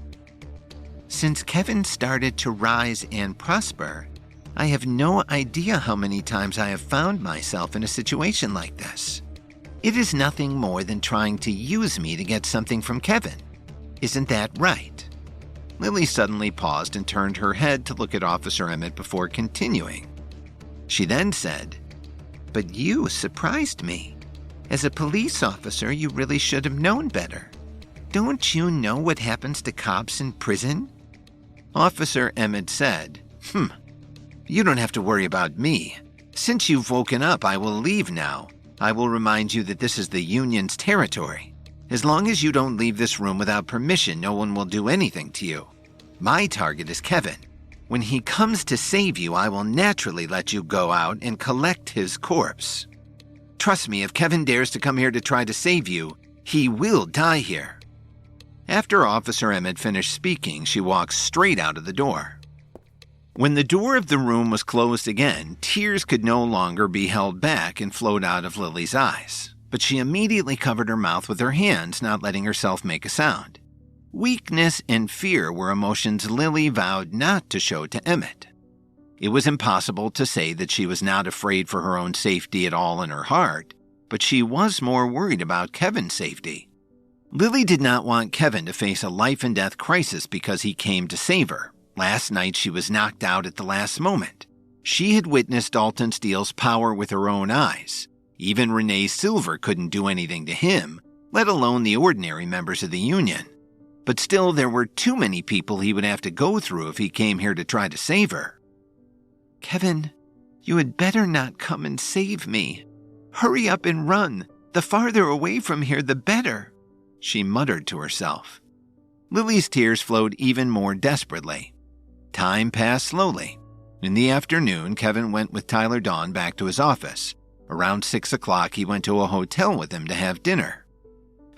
Since Kevin started to rise and prosper, I have no idea how many times I have found myself in a situation like this. It is nothing more than trying to use me to get something from Kevin. Isn't that right? Lily suddenly paused and turned her head to look at Officer Emmett before continuing. She then said, But you surprised me. As a police officer, you really should have known better. Don't you know what happens to cops in prison? Officer Emmett said, You don't have to worry about me. Since you've woken up, I will leave now. I will remind you that this is the Union's territory. As long as you don't leave this room without permission, no one will do anything to you. My target is Kevin. When he comes to save you, I will naturally let you go out and collect his corpse. Trust me, if Kevin dares to come here to try to save you, he will die here. After Officer Emmett finished speaking, she walked straight out of the door. When the door of the room was closed again, tears could no longer be held back and flowed out of Lily's eyes. But she immediately covered her mouth with her hands, not letting herself make a sound. Weakness and fear were emotions Lily vowed not to show to Emmett. It was impossible to say that she was not afraid for her own safety at all in her heart, but she was more worried about Kevin's safety. Lily did not want Kevin to face a life-and-death crisis because he came to save her. Last night she was knocked out at the last moment. She had witnessed Dalton Steele's power with her own eyes. Even Renee Silver couldn't do anything to him, let alone the ordinary members of the Union. But still, there were too many people he would have to go through if he came here to try to save her. Kevin, you had better not come and save me. Hurry up and run. The farther away from here, the better, she muttered to herself. Lily's tears flowed even more desperately. Time passed slowly. In the afternoon, Kevin went with Tyler Dawn back to his office. Around 6 o'clock, he went to a hotel with him to have dinner.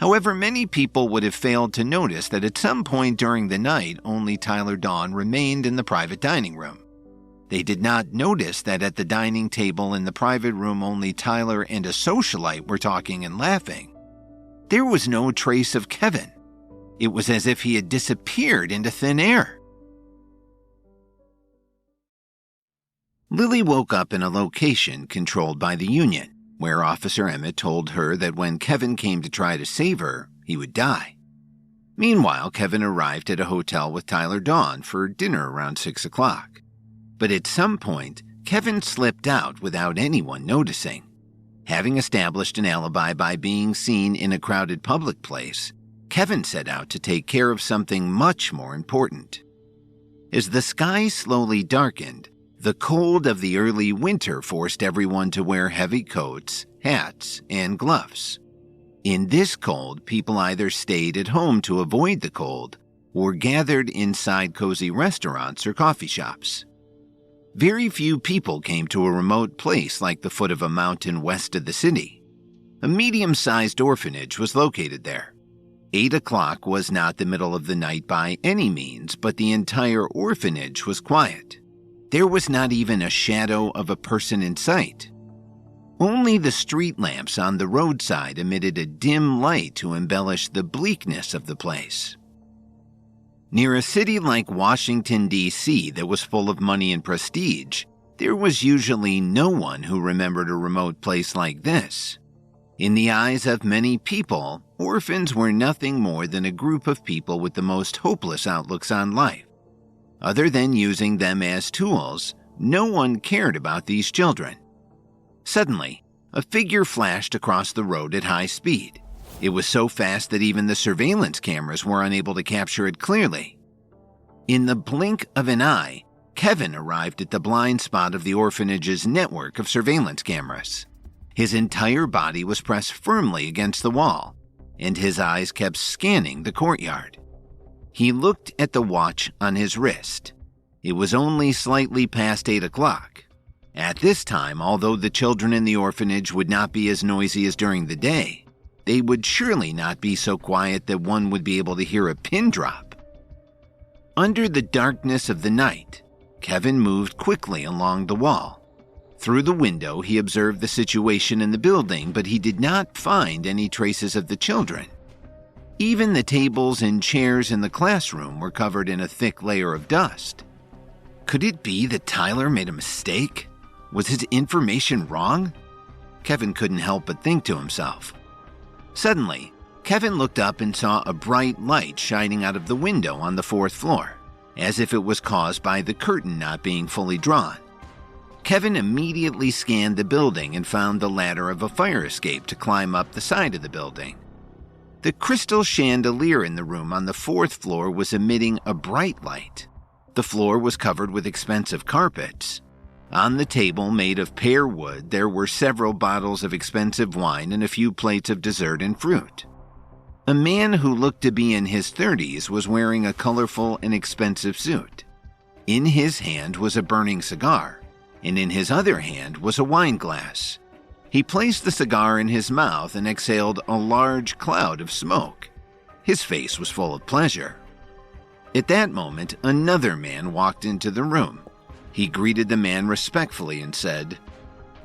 However, many people would have failed to notice that at some point during the night, only Tyler Dawn remained in the private dining room. They did not notice that at the dining table in the private room only Tyler and a socialite were talking and laughing. There was no trace of Kevin. It was as if he had disappeared into thin air. Lily woke up in a location controlled by the Union, where Officer Emmett told her that when Kevin came to try to save her, he would die. Meanwhile, Kevin arrived at a hotel with Tyler Dawn for dinner around 6 o'clock. But at some point, Kevin slipped out without anyone noticing. Having established an alibi by being seen in a crowded public place, Kevin set out to take care of something much more important. As the sky slowly darkened, the cold of the early winter forced everyone to wear heavy coats, hats, and gloves. In this cold, people either stayed at home to avoid the cold or gathered inside cozy restaurants or coffee shops. Very few people came to a remote place like the foot of a mountain west of the city. A medium-sized orphanage was located there. 8 o'clock was not the middle of the night by any means, but the entire orphanage was quiet. There was not even a shadow of a person in sight. Only the street lamps on the roadside emitted a dim light to embellish the bleakness of the place. Near a city like Washington, D.C. that was full of money and prestige, there was usually no one who remembered a remote place like this. In the eyes of many people, orphans were nothing more than a group of people with the most hopeless outlooks on life. Other than using them as tools, no one cared about these children. Suddenly, a figure flashed across the road at high speed. It was so fast that even the surveillance cameras were unable to capture it clearly. In the blink of an eye, Kevin arrived at the blind spot of the orphanage's network of surveillance cameras. His entire body was pressed firmly against the wall, and his eyes kept scanning the courtyard. He looked at the watch on his wrist. It was only slightly past 8 o'clock. At this time, although the children in the orphanage would not be as noisy as during the day, they would surely not be so quiet that one would be able to hear a pin drop. Under the darkness of the night, Kevin moved quickly along the wall. Through the window, he observed the situation in the building, but he did not find any traces of the children. Even the tables and chairs in the classroom were covered in a thick layer of dust. Could it be that Tyler made a mistake? Was his information wrong? Kevin couldn't help but think to himself. Suddenly, Kevin looked up and saw a bright light shining out of the window on the 4th floor, as if it was caused by the curtain not being fully drawn. Kevin immediately scanned the building and found the ladder of a fire escape to climb up the side of the building. The crystal chandelier in the room on the 4th floor was emitting a bright light. The floor was covered with expensive carpets. On the table made of pear wood, there were several bottles of expensive wine and a few plates of dessert and fruit. A man who looked to be in his 30s was wearing a colorful and expensive suit. In his hand was a burning cigar, and in his other hand was a wine glass. He placed the cigar in his mouth and exhaled a large cloud of smoke. His face was full of pleasure. At that moment, another man walked into the room. He greeted the man respectfully and said,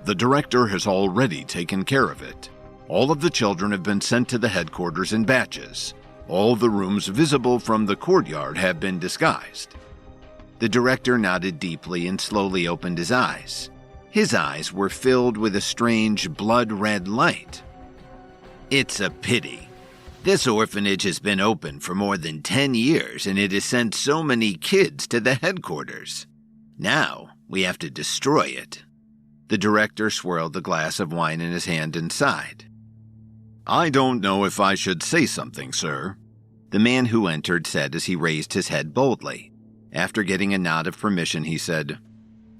"The director has already taken care of it. All of the children have been sent to the headquarters in batches. All the rooms visible from the courtyard have been disguised." The director nodded deeply and slowly opened his eyes. His eyes were filled with a strange blood-red light. "It's a pity. This orphanage has been open for more than 10 years and it has sent so many kids to the headquarters. Now we have to destroy it." The director swirled the glass of wine in his hand and sighed. "I don't know if I should say something, sir," the man who entered said as he raised his head boldly. After getting a nod of permission, he said,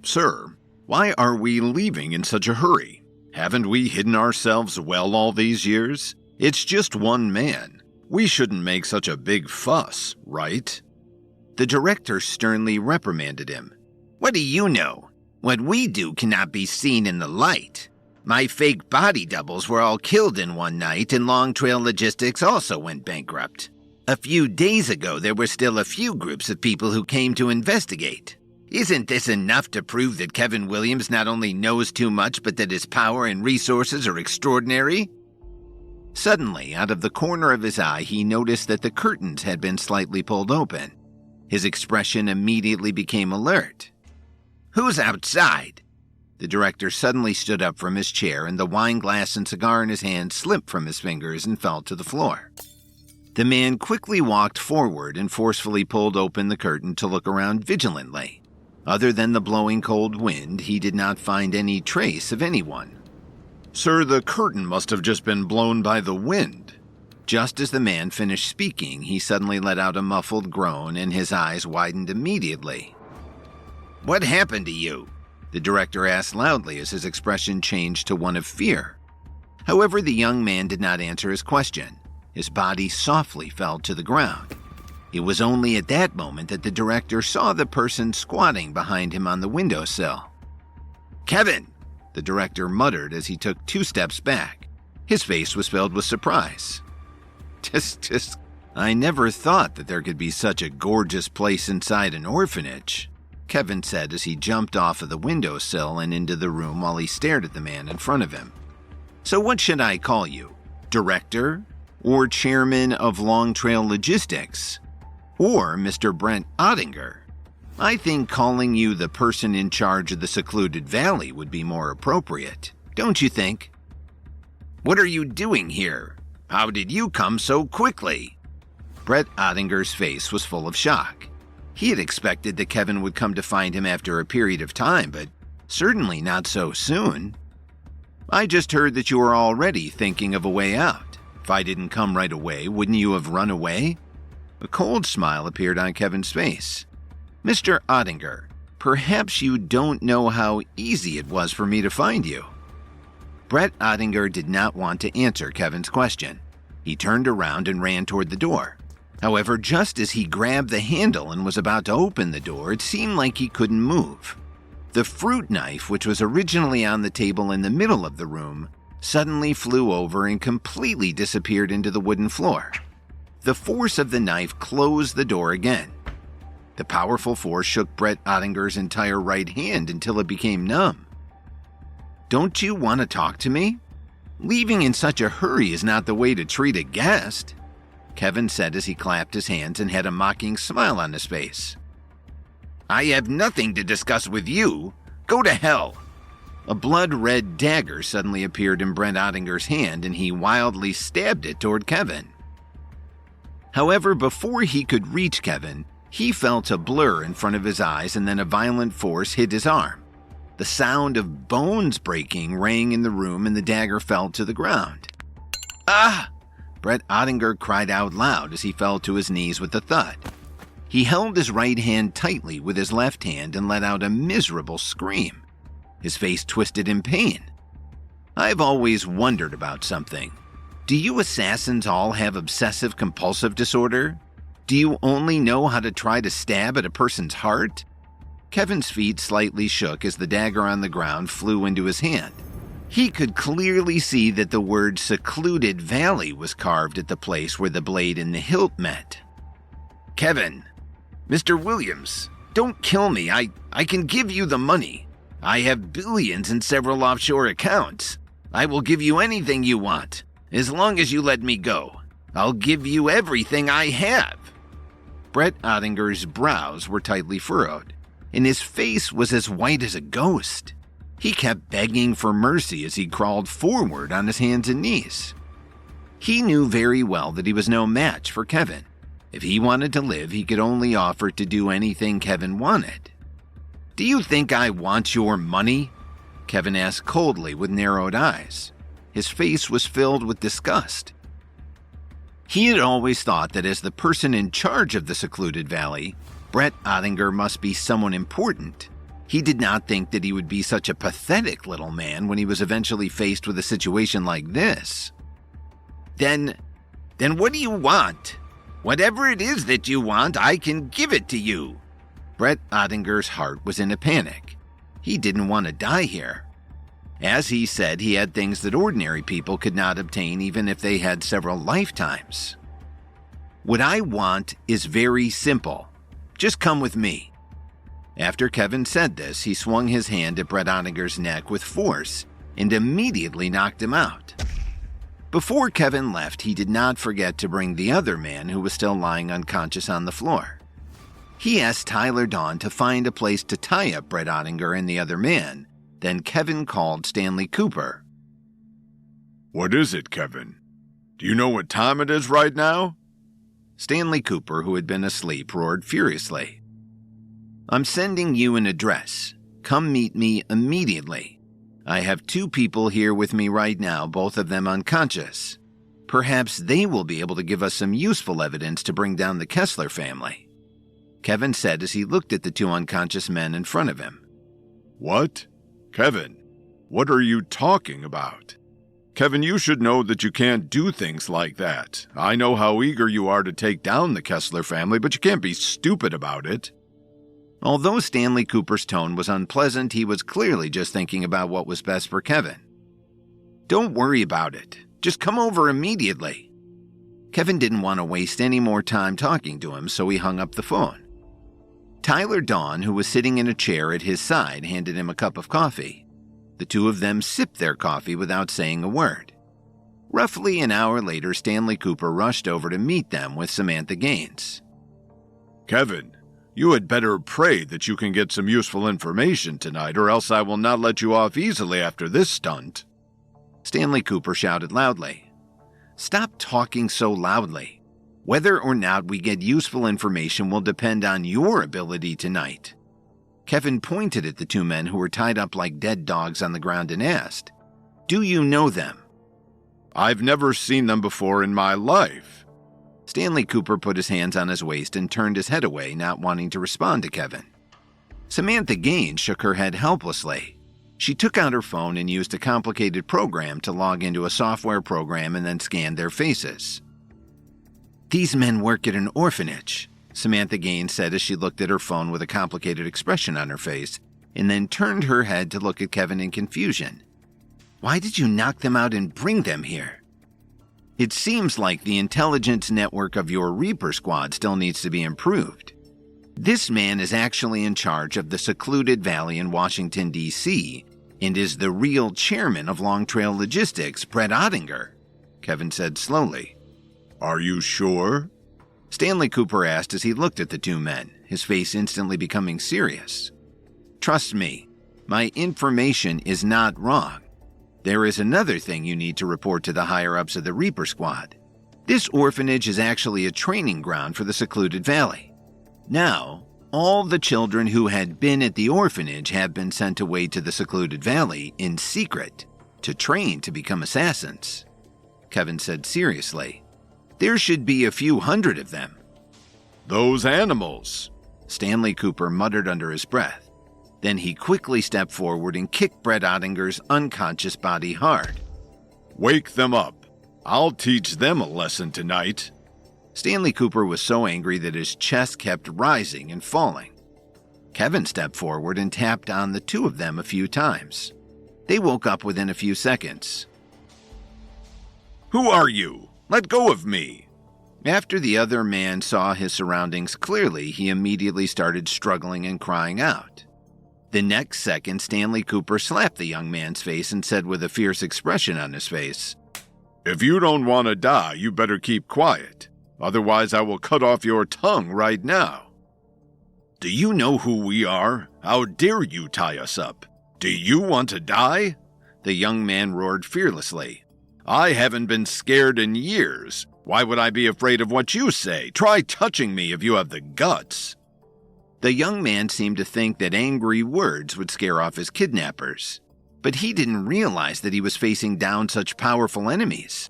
"Sir, why are we leaving in such a hurry? Haven't we hidden ourselves well all these years? It's just one man. We shouldn't make such a big fuss, right?" The director sternly reprimanded him. "What do you know? What we do cannot be seen in the light. My fake body doubles were all killed in one night, and Long Trail Logistics also went bankrupt. A few days ago, there were still a few groups of people who came to investigate. Isn't this enough to prove that Kevin Williams not only knows too much, but that his power and resources are extraordinary?" Suddenly, out of the corner of his eye, he noticed that the curtains had been slightly pulled open. His expression immediately became alert. "Who's outside?" The director suddenly stood up from his chair, and the wine glass and cigar in his hand slipped from his fingers and fell to the floor. The man quickly walked forward and forcefully pulled open the curtain to look around vigilantly. Other than the blowing cold wind, he did not find any trace of anyone. "Sir, the curtain must have just been blown by the wind." Just as the man finished speaking, he suddenly let out a muffled groan and his eyes widened immediately. "What happened to you?" the director asked loudly as his expression changed to one of fear. However, the young man did not answer his question. His body softly fell to the ground. It was only at that moment that the director saw the person squatting behind him on the windowsill. "Kevin!" the director muttered as he took 2 steps back. His face was filled with surprise. I never thought that there could be such a gorgeous place inside an orphanage," Kevin said as he jumped off of the windowsill and into the room while he stared at the man in front of him. "So what should I call you? Director? Or Chairman of Long Trail Logistics? Or Mr. Brent Ottinger? I think calling you the person in charge of the secluded valley would be more appropriate, don't you think?" "What are you doing here? How did you come so quickly?" Brett Ottinger's face was full of shock. He had expected that Kevin would come to find him after a period of time, but certainly not so soon. "I just heard that you were already thinking of a way out. If I didn't come right away, wouldn't you have run away?" A cold smile appeared on Kevin's face. "Mr. Ottinger, perhaps you don't know how easy it was for me to find you." Brett Ottinger did not want to answer Kevin's question. He turned around and ran toward the door. However, just as he grabbed the handle and was about to open the door, it seemed like he couldn't move. The fruit knife, which was originally on the table in the middle of the room, suddenly flew over and completely disappeared into the wooden floor. The force of the knife closed the door again. The powerful force shook Brett Ottinger's entire right hand until it became numb. "Don't you want to talk to me? Leaving in such a hurry is not the way to treat a guest," Kevin said as he clapped his hands and had a mocking smile on his face. "I have nothing to discuss with you. Go to hell." A blood-red dagger suddenly appeared in Brett Ottinger's hand and he wildly stabbed it toward Kevin. However, before he could reach Kevin, he felt a blur in front of his eyes and then a violent force hit his arm. The sound of bones breaking rang in the room and the dagger fell to the ground. "Ah!" Brett Ottinger cried out loud as he fell to his knees with a thud. He held his right hand tightly with his left hand and let out a miserable scream. His face twisted in pain. "I've always wondered about something. Do you assassins all have obsessive-compulsive disorder? Do you only know how to try to stab at a person's heart?" Kevin's feet slightly shook as the dagger on the ground flew into his hand. He could clearly see that the word secluded valley was carved at the place where the blade and the hilt met. "Kevin, Mr. Williams, don't kill me. I can give you the money. I have billions in several offshore accounts. I will give you anything you want, as long as you let me go. I'll give you everything I have." Brett Ottinger's brows were tightly furrowed, and his face was as white as a ghost. He kept begging for mercy as he crawled forward on his hands and knees. He knew very well that he was no match for Kevin. If he wanted to live, he could only offer to do anything Kevin wanted. "Do you think I want your money?" Kevin asked coldly with narrowed eyes. His face was filled with disgust. He had always thought that as the person in charge of the secluded valley, Brett Ottinger must be someone important. He did not think that he would be such a pathetic little man when he was eventually faced with a situation like this. Then what do you want? Whatever it is that you want, I can give it to you." Brett Ottinger's heart was in a panic. He didn't want to die here. As he said, he had things that ordinary people could not obtain even if they had several lifetimes. "What I want is very simple. Just come with me." After Kevin said this, he swung his hand at Brett Ottinger's neck with force and immediately knocked him out. Before Kevin left, he did not forget to bring the other man who was still lying unconscious on the floor. He asked Tyler Dawn to find a place to tie up Brett Ottinger and the other man. Then Kevin called Stanley Cooper. "What is it, Kevin? Do you know what time it is right now?" Stanley Cooper, who had been asleep, roared furiously. "I'm sending you an address. Come meet me immediately. I have 2 people here with me right now, both of them unconscious. Perhaps they will be able to give us some useful evidence to bring down the Kessler family," Kevin said as he looked at the 2 unconscious men in front of him. "What? Kevin, what are you talking about? Kevin, you should know that you can't do things like that. I know how eager you are to take down the Kessler family, but you can't be stupid about it." Although Stanley Cooper's tone was unpleasant, he was clearly just thinking about what was best for Kevin. "Don't worry about it. Just come over immediately." Kevin didn't want to waste any more time talking to him, so he hung up the phone. Tyler Dawn, who was sitting in a chair at his side, handed him a cup of coffee. The 2 of them sipped their coffee without saying a word. Roughly an hour later, Stanley Cooper rushed over to meet them with Samantha Gaines. "Kevin, you had better pray that you can get some useful information tonight, or else I will not let you off easily after this stunt," Stanley Cooper shouted loudly. "Stop talking so loudly. Whether or not we get useful information will depend on your ability tonight." Kevin pointed at the 2 men who were tied up like dead dogs on the ground and asked, "Do you know them?" "I've never seen them before in my life." Stanley Cooper put his hands on his waist and turned his head away, not wanting to respond to Kevin. Samantha Gaines shook her head helplessly. She took out her phone and used a complicated program to log into a software program and then scanned their faces. "These men work at an orphanage," Samantha Gaines said as she looked at her phone with a complicated expression on her face, and then turned her head to look at Kevin in confusion. "Why did you knock them out and bring them here?" "It seems like the intelligence network of your Reaper squad still needs to be improved. This man is actually in charge of the secluded valley in Washington, D.C., and is the real chairman of Long Trail Logistics, Brett Ottinger," Kevin said slowly. "Are you sure?" Stanley Cooper asked as he looked at the 2 men, his face instantly becoming serious. "Trust me, my information is not wrong. There is another thing you need to report to the higher-ups of the Reaper squad. This orphanage is actually a training ground for the secluded valley. Now, all the children who had been at the orphanage have been sent away to the secluded valley in secret to train to become assassins," Kevin said seriously. "There should be a few hundred of them." "Those animals," Stanley Cooper muttered under his breath. Then he quickly stepped forward and kicked Brett Ottinger's unconscious body hard. "Wake them up. I'll teach them a lesson tonight." Stanley Cooper was so angry that his chest kept rising and falling. Kevin stepped forward and tapped on the 2 of them a few times. They woke up within a few seconds. "Who are you? Let go of me." After the other man saw his surroundings clearly, he immediately started struggling and crying out. The next second, Stanley Cooper slapped the young man's face and said with a fierce expression on his face, "If you don't want to die, you better keep quiet. Otherwise, I will cut off your tongue right now." "Do you know who we are? How dare you tie us up? Do you want to die?" the young man roared fearlessly. "I haven't been scared in years. Why would I be afraid of what you say? Try touching me if you have the guts." The young man seemed to think that angry words would scare off his kidnappers, but he didn't realize that he was facing down such powerful enemies.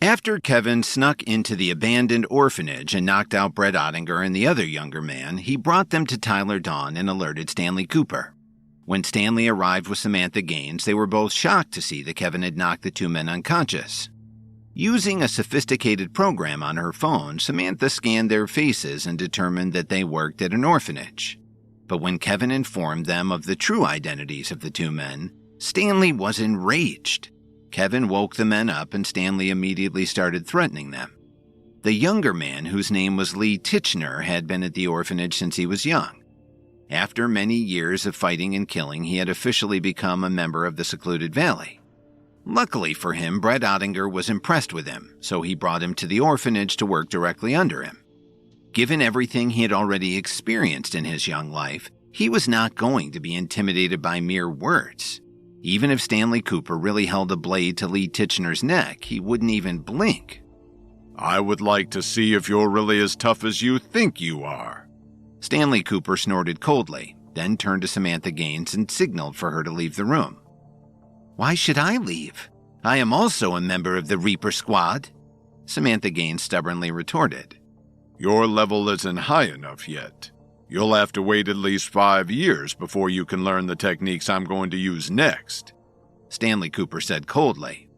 After Kevin snuck into the abandoned orphanage and knocked out Brett Ottinger and the other younger man, he brought them to Tyler Dawn and alerted Stanley Cooper. When Stanley arrived with Samantha Gaines, they were both shocked to see that Kevin had knocked the 2 men unconscious. Using a sophisticated program on her phone, Samantha scanned their faces and determined that they worked at an orphanage. But when Kevin informed them of the true identities of the 2 men, Stanley was enraged. Kevin woke the men up and Stanley immediately started threatening them. The younger man, whose name was Lee Titchener, had been at the orphanage since he was young. After many years of fighting and killing, he had officially become a member of the Secluded Valley. Luckily for him, Brett Ottinger was impressed with him, so he brought him to the orphanage to work directly under him. Given everything he had already experienced in his young life, he was not going to be intimidated by mere words. Even if Stanley Cooper really held a blade to Lee Tichenor's neck, he wouldn't even blink. I would like to see if you're really as tough as you think you are. Stanley Cooper snorted coldly, then turned to Samantha Gaines and signaled for her to leave the room. Why should I leave? I am also a member of the Reaper Squad, Samantha Gaines stubbornly retorted. Your level isn't high enough yet. You'll have to wait at least 5 years before you can learn the techniques I'm going to use next, Stanley Cooper said coldly.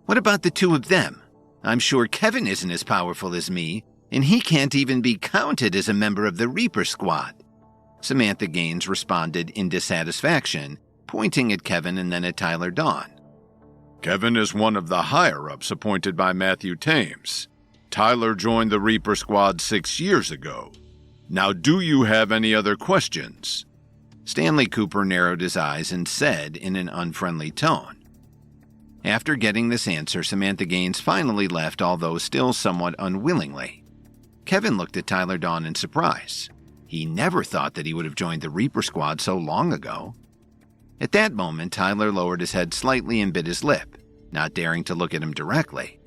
What about the two of them? I'm sure Kevin isn't as powerful as me, and he can't even be counted as a member of the Reaper Squad. Samantha Gaines responded in dissatisfaction, pointing at Kevin and then at Tyler Dawn. Kevin is one of the higher-ups appointed by Matthew Thames. Tyler joined the Reaper Squad 6 years ago. Now, do you have any other questions? Stanley Cooper narrowed his eyes and said in an unfriendly tone. After getting this answer, Samantha Gaines finally left, although still somewhat unwillingly. Kevin looked at Tyler Dawn in surprise. He never thought that he would have joined the Reaper Squad so long ago. At that moment, Tyler lowered his head slightly and bit his lip, not daring to look at him directly.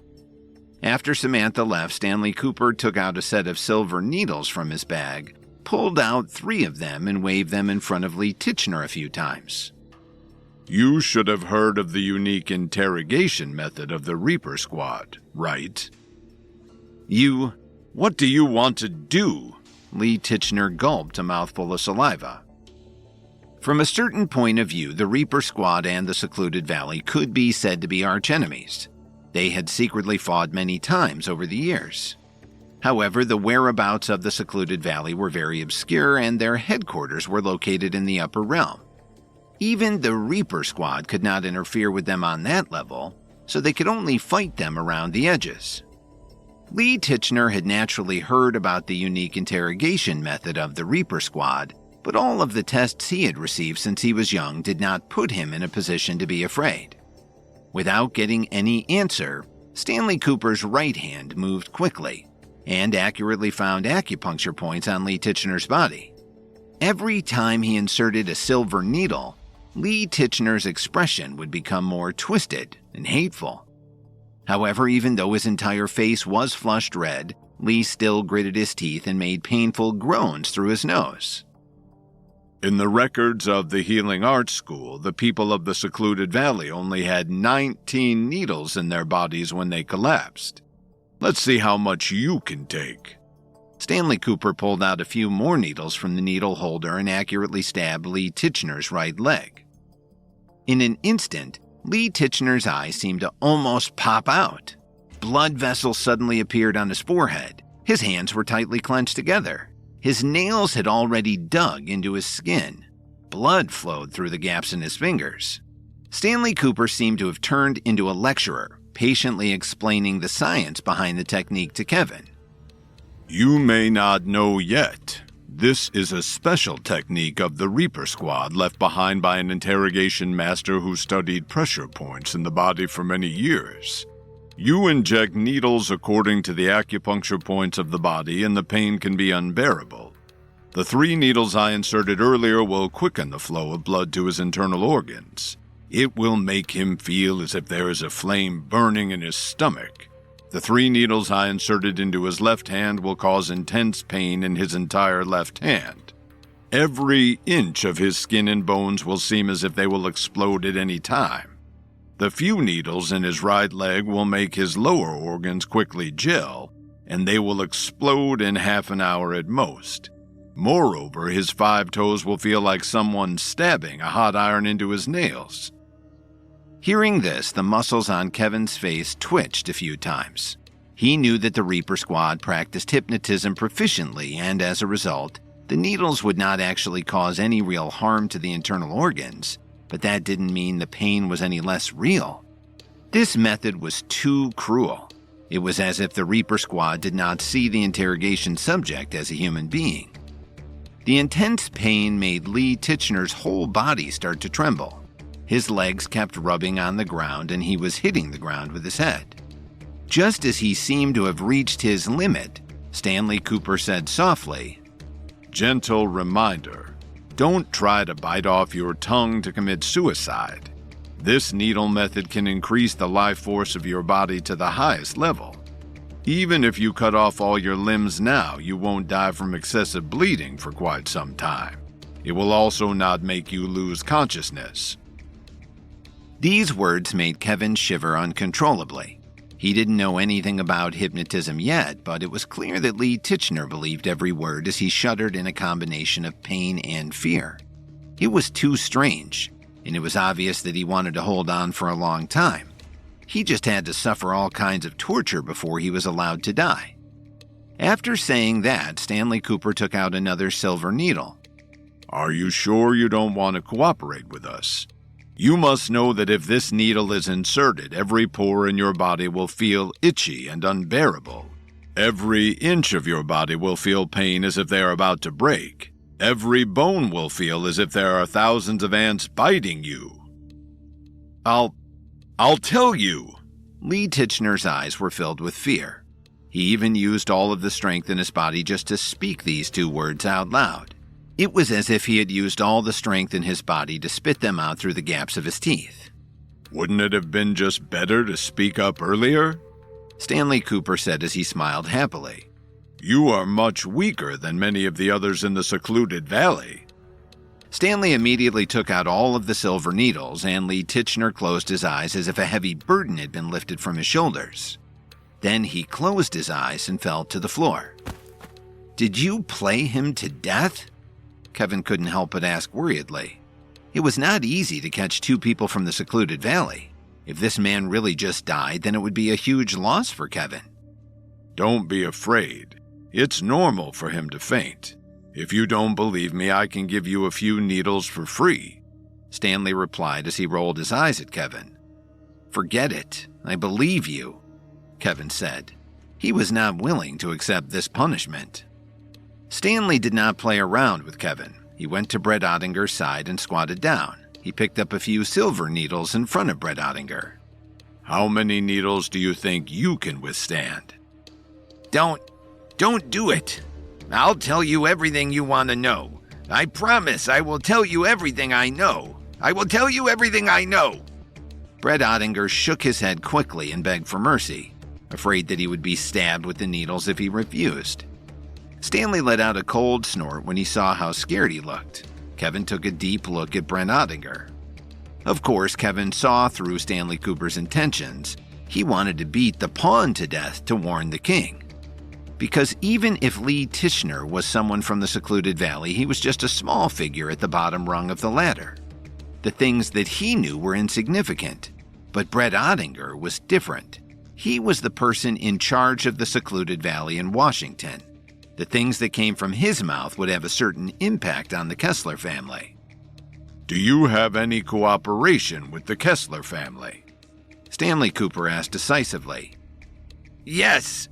After Samantha left, Stanley Cooper took out a set of silver needles from his bag, pulled out 3 of them, and waved them in front of Lee Tichenor a few times. You should have heard of the unique interrogation method of the Reaper Squad, right? What do you want to do? Lee Tichenor gulped a mouthful of saliva. From a certain point of view, the Reaper Squad and the Secluded Valley could be said to be archenemies. They had secretly fought many times over the years. However, the whereabouts of the Secluded Valley were very obscure, and their headquarters were located in the Upper Realm. Even the Reaper Squad could not interfere with them on that level, so they could only fight them around the edges. Lee Tichenor had naturally heard about the unique interrogation method of the Reaper Squad, but all of the tests he had received since he was young did not put him in a position to be afraid. Without getting any answer, Stanley Cooper's right hand moved quickly and accurately found acupuncture points on Lee Tichenor's body. Every time he inserted a silver needle, Lee Tichenor's expression would become more twisted and hateful. However, even though his entire face was flushed red, Lee still gritted his teeth and made painful groans through his nose. In the records of the Healing Arts School, the people of the Secluded Valley only had 19 needles in their bodies when they collapsed. Let's see how much you can take. Stanley Cooper pulled out a few more needles from the needle holder and accurately stabbed Lee Tichenor's right leg. In an instant, Lee Tichenor's eyes seemed to almost pop out. Blood vessels suddenly appeared on his forehead. His hands were tightly clenched together. His nails had already dug into his skin. Blood flowed through the gaps in his fingers. Stanley Cooper seemed to have turned into a lecturer, patiently explaining the science behind the technique to Kevin. You may not know yet. This is a special technique of the Reaper Squad left behind by an interrogation master who studied pressure points in the body for many years. You inject needles according to the acupuncture points of the body, and the pain can be unbearable. The 3 needles I inserted earlier will quicken the flow of blood to his internal organs. It will make him feel as if there is a flame burning in his stomach. The 3 needles I inserted into his left hand will cause intense pain in his entire left hand. Every inch of his skin and bones will seem as if they will explode at any time. The few needles in his right leg will make his lower organs quickly gel, and they will explode in half an hour at most. Moreover, his 5 toes will feel like someone stabbing a hot iron into his nails. Hearing this, the muscles on Kevin's face twitched a few times. He knew that the Reaper Squad practiced hypnotism proficiently, and as a result, the needles would not actually cause any real harm to the internal organs, but that didn't mean the pain was any less real. This method was too cruel. It was as if the Reaper Squad did not see the interrogation subject as a human being. The intense pain made Lee Tichenor's whole body start to tremble. His legs kept rubbing on the ground and he was hitting the ground with his head. Just as he seemed to have reached his limit, Stanley Cooper said softly, "Gentle reminder, don't try to bite off your tongue to commit suicide. This needle method can increase the life force of your body to the highest level. Even if you cut off all your limbs now, you won't die from excessive bleeding for quite some time. It will also not make you lose consciousness." These words made Kevin shiver uncontrollably. He didn't know anything about hypnotism yet, but it was clear that Lee Tichenor believed every word as he shuddered in a combination of pain and fear. It was too strange, and it was obvious that he wanted to hold on for a long time. He just had to suffer all kinds of torture before he was allowed to die. After saying that, Stanley Cooper took out another silver needle. "Are you sure you don't want to cooperate with us? You must know that if this needle is inserted, every pore in your body will feel itchy and unbearable. Every inch of your body will feel pain as if they are about to break. Every bone will feel as if there are thousands of ants biting you." I'll tell you." Lee Tichenor's eyes were filled with fear. He even used all of the strength in his body just to speak these two words out loud. It was as if he had used all the strength in his body to spit them out through the gaps of his teeth. "Wouldn't it have been just better to speak up earlier?" Stanley Cooper said as he smiled happily. "You are much weaker than many of the others in the secluded valley." Stanley immediately took out all of the silver needles, and Lee Tichenor closed his eyes as if a heavy burden had been lifted from his shoulders. Then he closed his eyes and fell to the floor. "Did you play him to death?" Kevin couldn't help but ask worriedly. It was not easy to catch two people from the secluded valley. If this man really just died, then it would be a huge loss for Kevin. "Don't be afraid. It's normal for him to faint. If you don't believe me, I can give you a few needles for free," Stanley replied as he rolled his eyes at Kevin. "Forget it. I believe you," Kevin said. He was not willing to accept this punishment. Stanley did not play around with Kevin. He went to Brett Ottinger's side and squatted down. He picked up a few silver needles in front of Brett Ottinger. "How many needles do you think you can withstand?" Don't do it. I'll tell you everything you want to know. I promise I will tell you everything I know. I will tell you everything I know." Brett Ottinger shook his head quickly and begged for mercy, afraid that he would be stabbed with the needles if he refused. Stanley let out a cold snort when he saw how scared he looked. Kevin took a deep look at Brett Ottinger. Of course, Kevin saw through Stanley Cooper's intentions. He wanted to beat the pawn to death to warn the king. Because even if Lee Tichenor was someone from the secluded valley, he was just a small figure at the bottom rung of the ladder. The things that he knew were insignificant, but Brett Ottinger was different. He was the person in charge of the secluded valley in Washington. The things that came from his mouth would have a certain impact on the Kessler family. "Do you have any cooperation with the Kessler family?" Stanley Cooper asked decisively. Yes,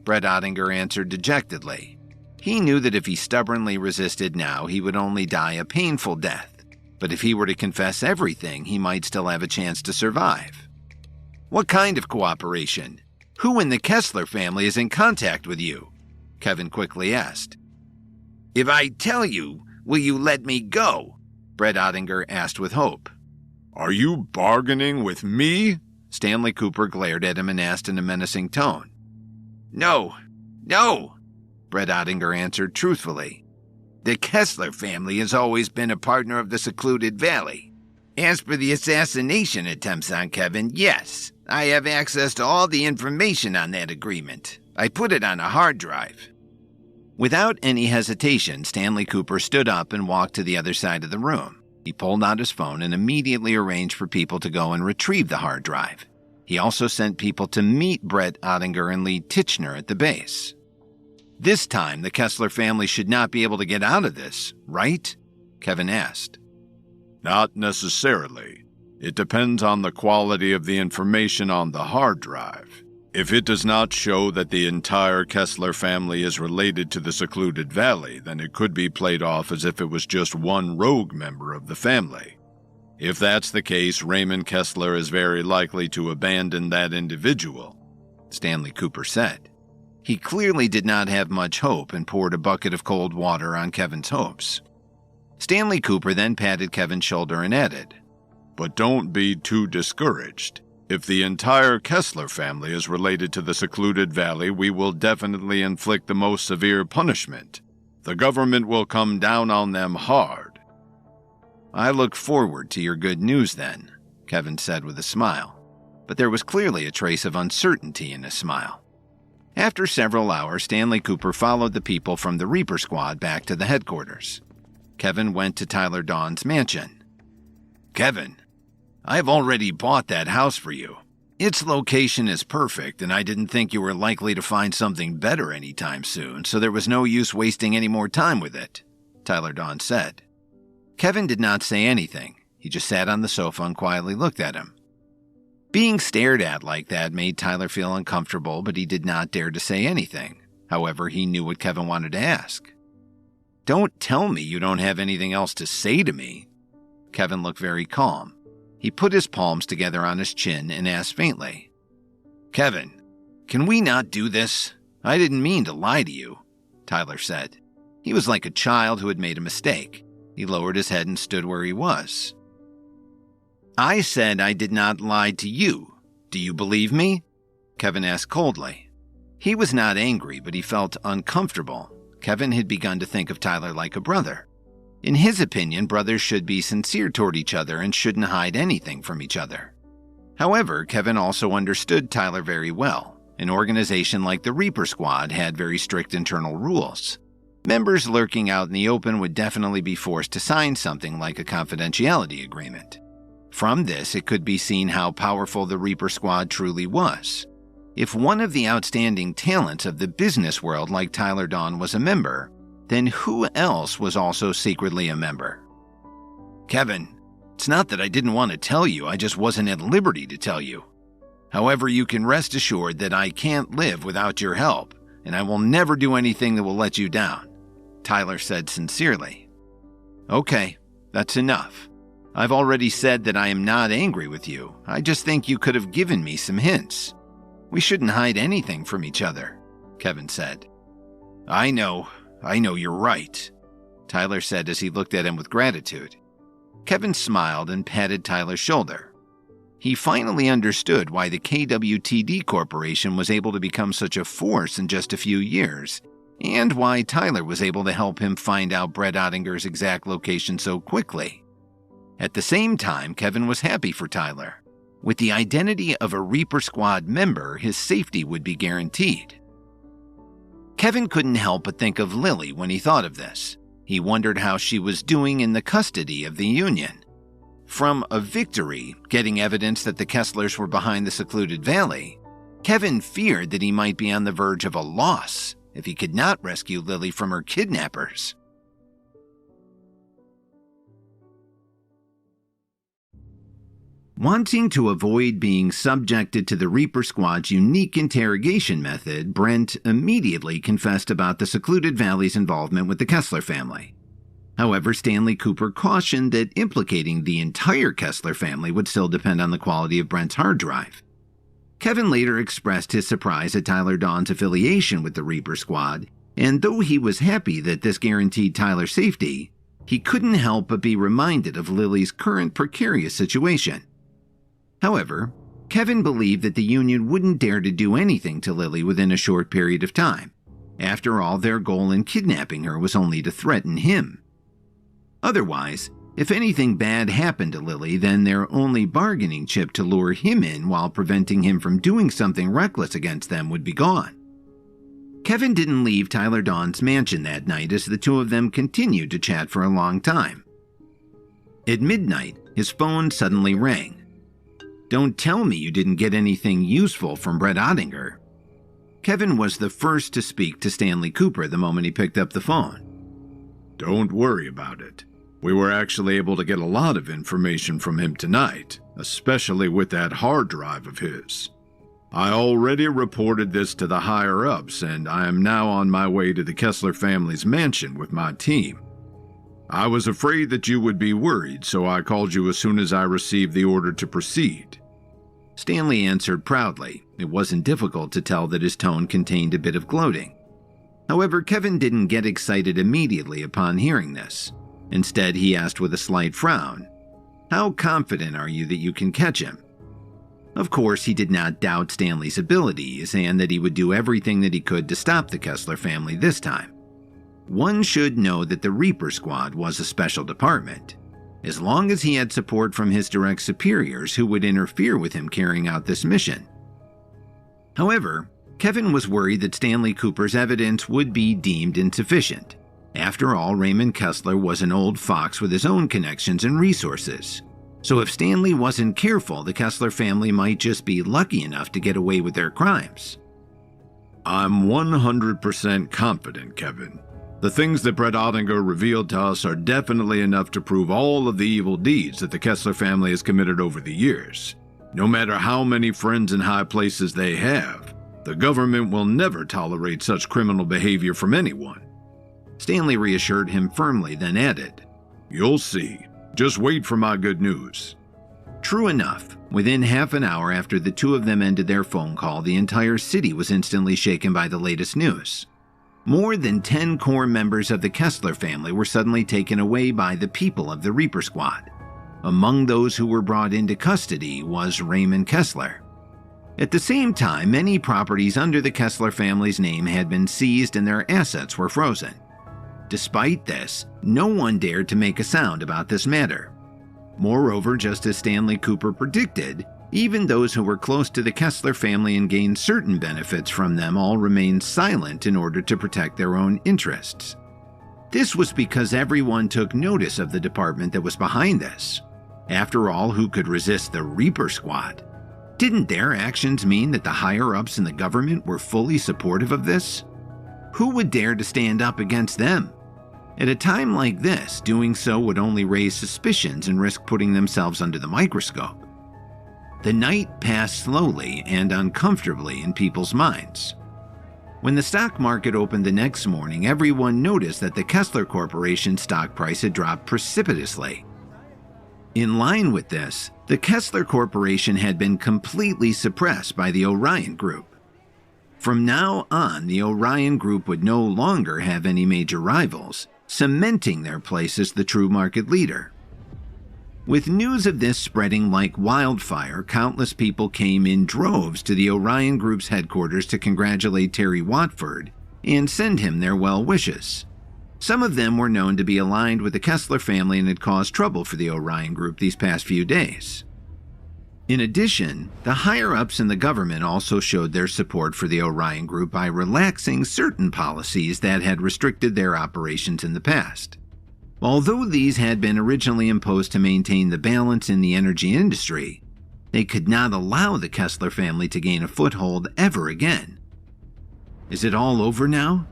Brett Ottinger answered dejectedly. He knew that if he stubbornly resisted now, he would only die a painful death. But if he were to confess everything, he might still have a chance to survive. "What kind of cooperation? Who in the Kessler family is in contact with you?" Kevin quickly asked. "If I tell you, will you let me go?" Brett Ottinger asked with hope. "Are you bargaining with me?" Stanley Cooper glared at him and asked in a menacing tone. No, Brett Ottinger answered truthfully. The Kessler family has always been a partner of the secluded valley. As for the assassination attempts on Kevin, yes, I have access to all the information on that agreement. I put it on a hard drive." Without any hesitation, Stanley Cooper stood up and walked to the other side of the room. He pulled out his phone and immediately arranged for people to go and retrieve the hard drive. He also sent people to meet Brett Ottinger and Lee Tichenor at the base. This time, the Kessler family should not be able to get out of this, right? Kevin asked. "Not necessarily. It depends on the quality of the information on the hard drive. If it does not show that the entire Kessler family is related to the secluded valley, then it could be played off as if it was just one rogue member of the family. If that's the case, Raymond Kessler is very likely to abandon that individual," Stanley Cooper said. He clearly did not have much hope and poured a bucket of cold water on Kevin's hopes. Stanley Cooper then patted Kevin's shoulder and added, "But don't be too discouraged. If the entire Kessler family is related to the secluded valley, we will definitely inflict the most severe punishment. The government will come down on them hard." "I look forward to your good news then," Kevin said with a smile, but there was clearly a trace of uncertainty in his smile. After several hours, Stanley Cooper followed the people from the Reaper Squad back to the headquarters. Kevin went to Tyler Dawn's mansion. "Kevin, I've already bought that house for you. Its location is perfect, and I didn't think you were likely to find something better anytime soon, so there was no use wasting any more time with it," Tyler Dawn said. Kevin did not say anything. He just sat on the sofa and quietly looked at him. Being stared at like that made Tyler feel uncomfortable, but he did not dare to say anything. However, he knew what Kevin wanted to ask. "Don't tell me you don't have anything else to say to me." Kevin looked very calm. He put his palms together on his chin and asked faintly, "Kevin, can we not do this? I didn't mean to lie to you," Tyler said. He was like a child who had made a mistake. He lowered his head and stood where he was. "I said I did not lie to you. Do you believe me?" Kevin asked coldly. He was not angry, but he felt uncomfortable. Kevin had begun to think of Tyler like a brother. In his opinion, brothers should be sincere toward each other and shouldn't hide anything from each other. However, Kevin also understood Tyler very well. An organization like the Reaper Squad had very strict internal rules. Members lurking out in the open would definitely be forced to sign something like a confidentiality agreement. From this, it could be seen how powerful the Reaper Squad truly was. If one of the outstanding talents of the business world like Tyler Dawn was a member, then who else was also secretly a member? "Kevin, it's not that I didn't want to tell you, I just wasn't at liberty to tell you. However, you can rest assured that I can't live without your help, and I will never do anything that will let you down," Tyler said sincerely. "Okay, that's enough. I've already said that I am not angry with you. I just think you could have given me some hints. We shouldn't hide anything from each other," Kevin said. I know you're right," Tyler said as he looked at him with gratitude. Kevin smiled and patted Tyler's shoulder. He finally understood why the KWTD Corporation was able to become such a force in just a few years, and why Tyler was able to help him find out Brett Ottinger's exact location so quickly. At the same time, Kevin was happy for Tyler. With the identity of a Reaper Squad member, his safety would be guaranteed. Kevin couldn't help but think of Lily when he thought of this. He wondered how she was doing in the custody of the Union. From a victory, getting evidence that the Kesslers were behind the secluded valley, Kevin feared that he might be on the verge of a loss if he could not rescue Lily from her kidnappers. Wanting to avoid being subjected to the Reaper Squad's unique interrogation method, Brent immediately confessed about the secluded valley's involvement with the Kessler family. However, Stanley Cooper cautioned that implicating the entire Kessler family would still depend on the quality of Brent's hard drive. Kevin later expressed his surprise at Tyler Dawn's affiliation with the Reaper Squad, and though he was happy that this guaranteed Tyler's safety, he couldn't help but be reminded of Lily's current precarious situation. However, Kevin believed that the Union wouldn't dare to do anything to Lily within a short period of time. After all, their goal in kidnapping her was only to threaten him. Otherwise, if anything bad happened to Lily, then their only bargaining chip to lure him in while preventing him from doing something reckless against them would be gone. Kevin didn't leave Tyler Dawn's mansion that night as the two of them continued to chat for a long time. At midnight, his phone suddenly rang. "Don't tell me you didn't get anything useful from Brett Ottinger." Kevin was the first to speak to Stanley Cooper the moment he picked up the phone. "Don't worry about it. We were actually able to get a lot of information from him tonight, especially with that hard drive of his." I already reported this to the higher-ups, and I am now on my way to the Kessler family's mansion with my team. I was afraid that you would be worried, so I called you as soon as I received the order to proceed." Stanley answered proudly. It wasn't difficult to tell that his tone contained a bit of gloating. However, Kevin didn't get excited immediately upon hearing this. Instead, he asked with a slight frown, "How confident are you that you can catch him?" Of course, he did not doubt Stanley's abilities and that he would do everything that he could to stop the Kessler family this time. One should know that the Reaper Squad was a special department, as long as he had support from his direct superiors who would interfere with him carrying out this mission. However, Kevin was worried that Stanley Cooper's evidence would be deemed insufficient. After all, Raymond Kessler was an old fox with his own connections and resources. So if Stanley wasn't careful, the Kessler family might just be lucky enough to get away with their crimes. "I'm 100% confident, Kevin. The things that Brett Ottinger revealed to us are definitely enough to prove all of the evil deeds that the Kessler family has committed over the years. No matter how many friends in high places they have, the government will never tolerate such criminal behavior from anyone." Stanley reassured him firmly, then added, "You'll see. Just wait for my good news." True enough, within half an hour after the two of them ended their phone call, the entire city was instantly shaken by the latest news. More than 10 core members of the Kessler family were suddenly taken away by the people of the Reaper Squad. Among those who were brought into custody was Raymond Kessler. At the same time, many properties under the Kessler family's name had been seized and their assets were frozen. Despite this, no one dared to make a sound about this matter. Moreover, just as Stanley Cooper predicted, even those who were close to the Kessler family and gained certain benefits from them all remained silent in order to protect their own interests. This was because everyone took notice of the department that was behind this. After all, who could resist the Reaper Squad? Didn't their actions mean that the higher-ups in the government were fully supportive of this? Who would dare to stand up against them? At a time like this, doing so would only raise suspicions and risk putting themselves under the microscope. The night passed slowly and uncomfortably in people's minds. When the stock market opened the next morning, everyone noticed that the Kessler Corporation stock price had dropped precipitously. In line with this, the Kessler Corporation had been completely suppressed by the Orion Group. From now on, the Orion Group would no longer have any major rivals, cementing their place as the true market leader. With news of this spreading like wildfire, countless people came in droves to the Orion Group's headquarters to congratulate Terry Watford and send him their well wishes. Some of them were known to be aligned with the Kessler family and had caused trouble for the Orion Group these past few days. In addition, the higher-ups in the government also showed their support for the Orion Group by relaxing certain policies that had restricted their operations in the past. Although these had been originally imposed to maintain the balance in the energy industry, they could not allow the Kessler family to gain a foothold ever again. "Is it all over now?"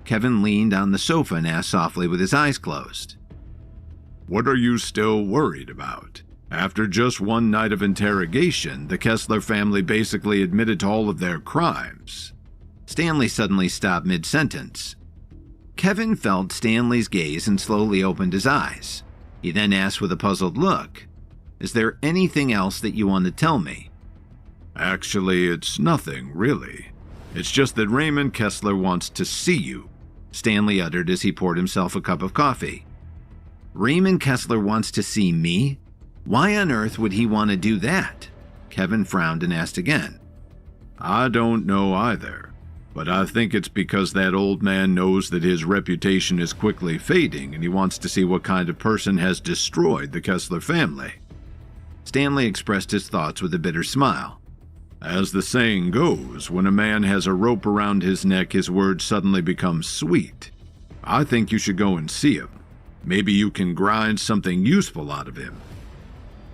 Kevin leaned on the sofa and asked softly with his eyes closed. "What are you still worried about? After just one night of interrogation, the Kessler family basically admitted to all of their crimes." Stanley suddenly stopped mid-sentence. Kevin felt Stanley's gaze and slowly opened his eyes. He then asked with a puzzled look, "Is there anything else that you want to tell me?" "Actually, it's nothing, really. It's just that Raymond Kessler wants to see you," Stanley uttered as he poured himself a cup of coffee. "Raymond Kessler wants to see me? Why on earth would he want to do that?" Kevin frowned and asked again. "I don't know either, but I think it's because that old man knows that his reputation is quickly fading and he wants to see what kind of person has destroyed the Kessler family." Stanley expressed his thoughts with a bitter smile. "As the saying goes, when a man has a rope around his neck, his words suddenly become sweet. I think you should go and see him. Maybe you can grind something useful out of him."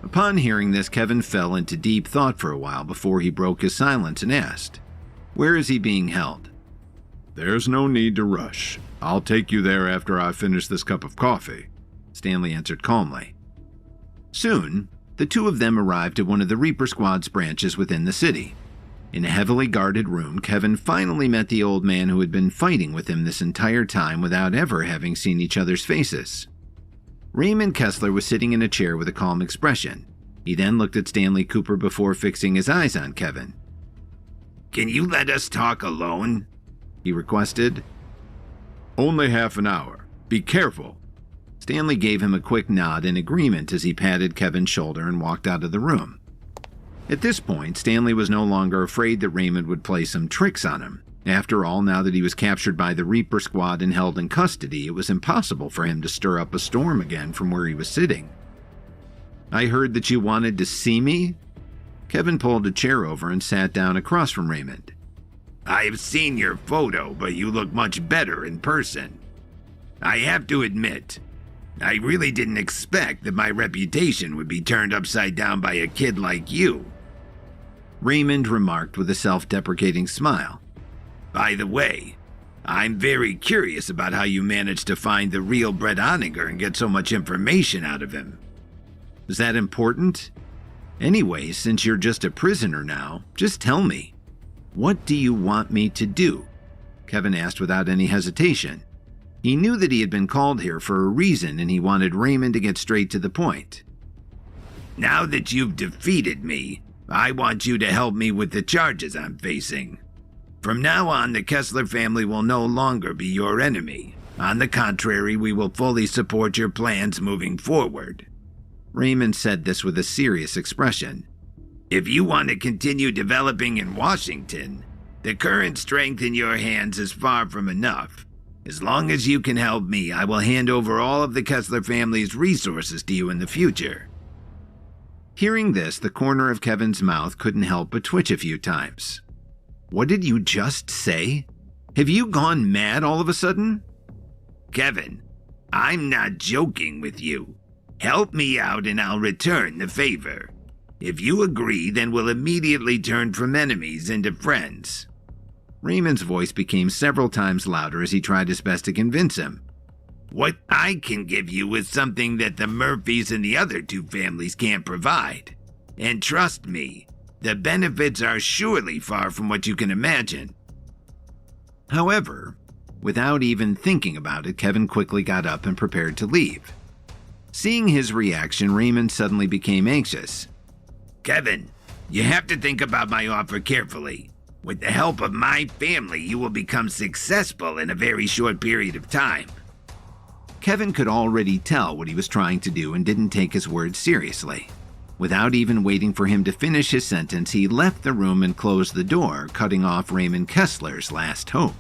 Upon hearing this, Kevin fell into deep thought for a while before he broke his silence and asked, "Where is he being held?" "There's no need to rush. I'll take you there after I finish this cup of coffee," Stanley answered calmly. Soon, the two of them arrived at one of the Reaper Squad's branches within the city. In a heavily guarded room, Kevin finally met the old man who had been fighting with him this entire time without ever having seen each other's faces. Raymond Kessler was sitting in a chair with a calm expression. He then looked at Stanley Cooper before fixing his eyes on Kevin. "Can you let us talk alone?" he requested. "Only half an hour. Be careful." Stanley gave him a quick nod in agreement as he patted Kevin's shoulder and walked out of the room. At this point, Stanley was no longer afraid that Raymond would play some tricks on him. After all, now that he was captured by the Reaper Squad and held in custody, it was impossible for him to stir up a storm again from where he was sitting. "I heard that you wanted to see me?" Kevin pulled a chair over and sat down across from Raymond. "I've seen your photo, but you look much better in person. I have to admit, I really didn't expect that my reputation would be turned upside down by a kid like you," Raymond remarked with a self-deprecating smile. "By the way, I'm very curious about how you managed to find the real Brett Oninger and get so much information out of him." "Is that important? Anyway, since you're just a prisoner now, just tell me. What do you want me to do?" Kevin asked without any hesitation. He knew that he had been called here for a reason, and he wanted Raymond to get straight to the point. "Now that you've defeated me, I want you to help me with the charges I'm facing. From now on, the Kessler family will no longer be your enemy. On the contrary, we will fully support your plans moving forward." Raymond said this with a serious expression. "If you want to continue developing in Washington, the current strength in your hands is far from enough. As long as you can help me, I will hand over all of the Kessler family's resources to you in the future." Hearing this, the corner of Kevin's mouth couldn't help but twitch a few times. "What did you just say? Have you gone mad all of a sudden?" "Kevin, I'm not joking with you. Help me out and I'll return the favor. If you agree, then we'll immediately turn from enemies into friends." Raymond's voice became several times louder as he tried his best to convince him. "What I can give you is something that the Murphys and the other two families can't provide. And trust me, the benefits are surely far from what you can imagine." However, without even thinking about it, Kevin quickly got up and prepared to leave. Seeing his reaction, Raymond suddenly became anxious. "Kevin, you have to think about my offer carefully. With the help of my family, you will become successful in a very short period of time." Kevin could already tell what he was trying to do and didn't take his words seriously. Without even waiting for him to finish his sentence, he left the room and closed the door, cutting off Raymond Kessler's last hope.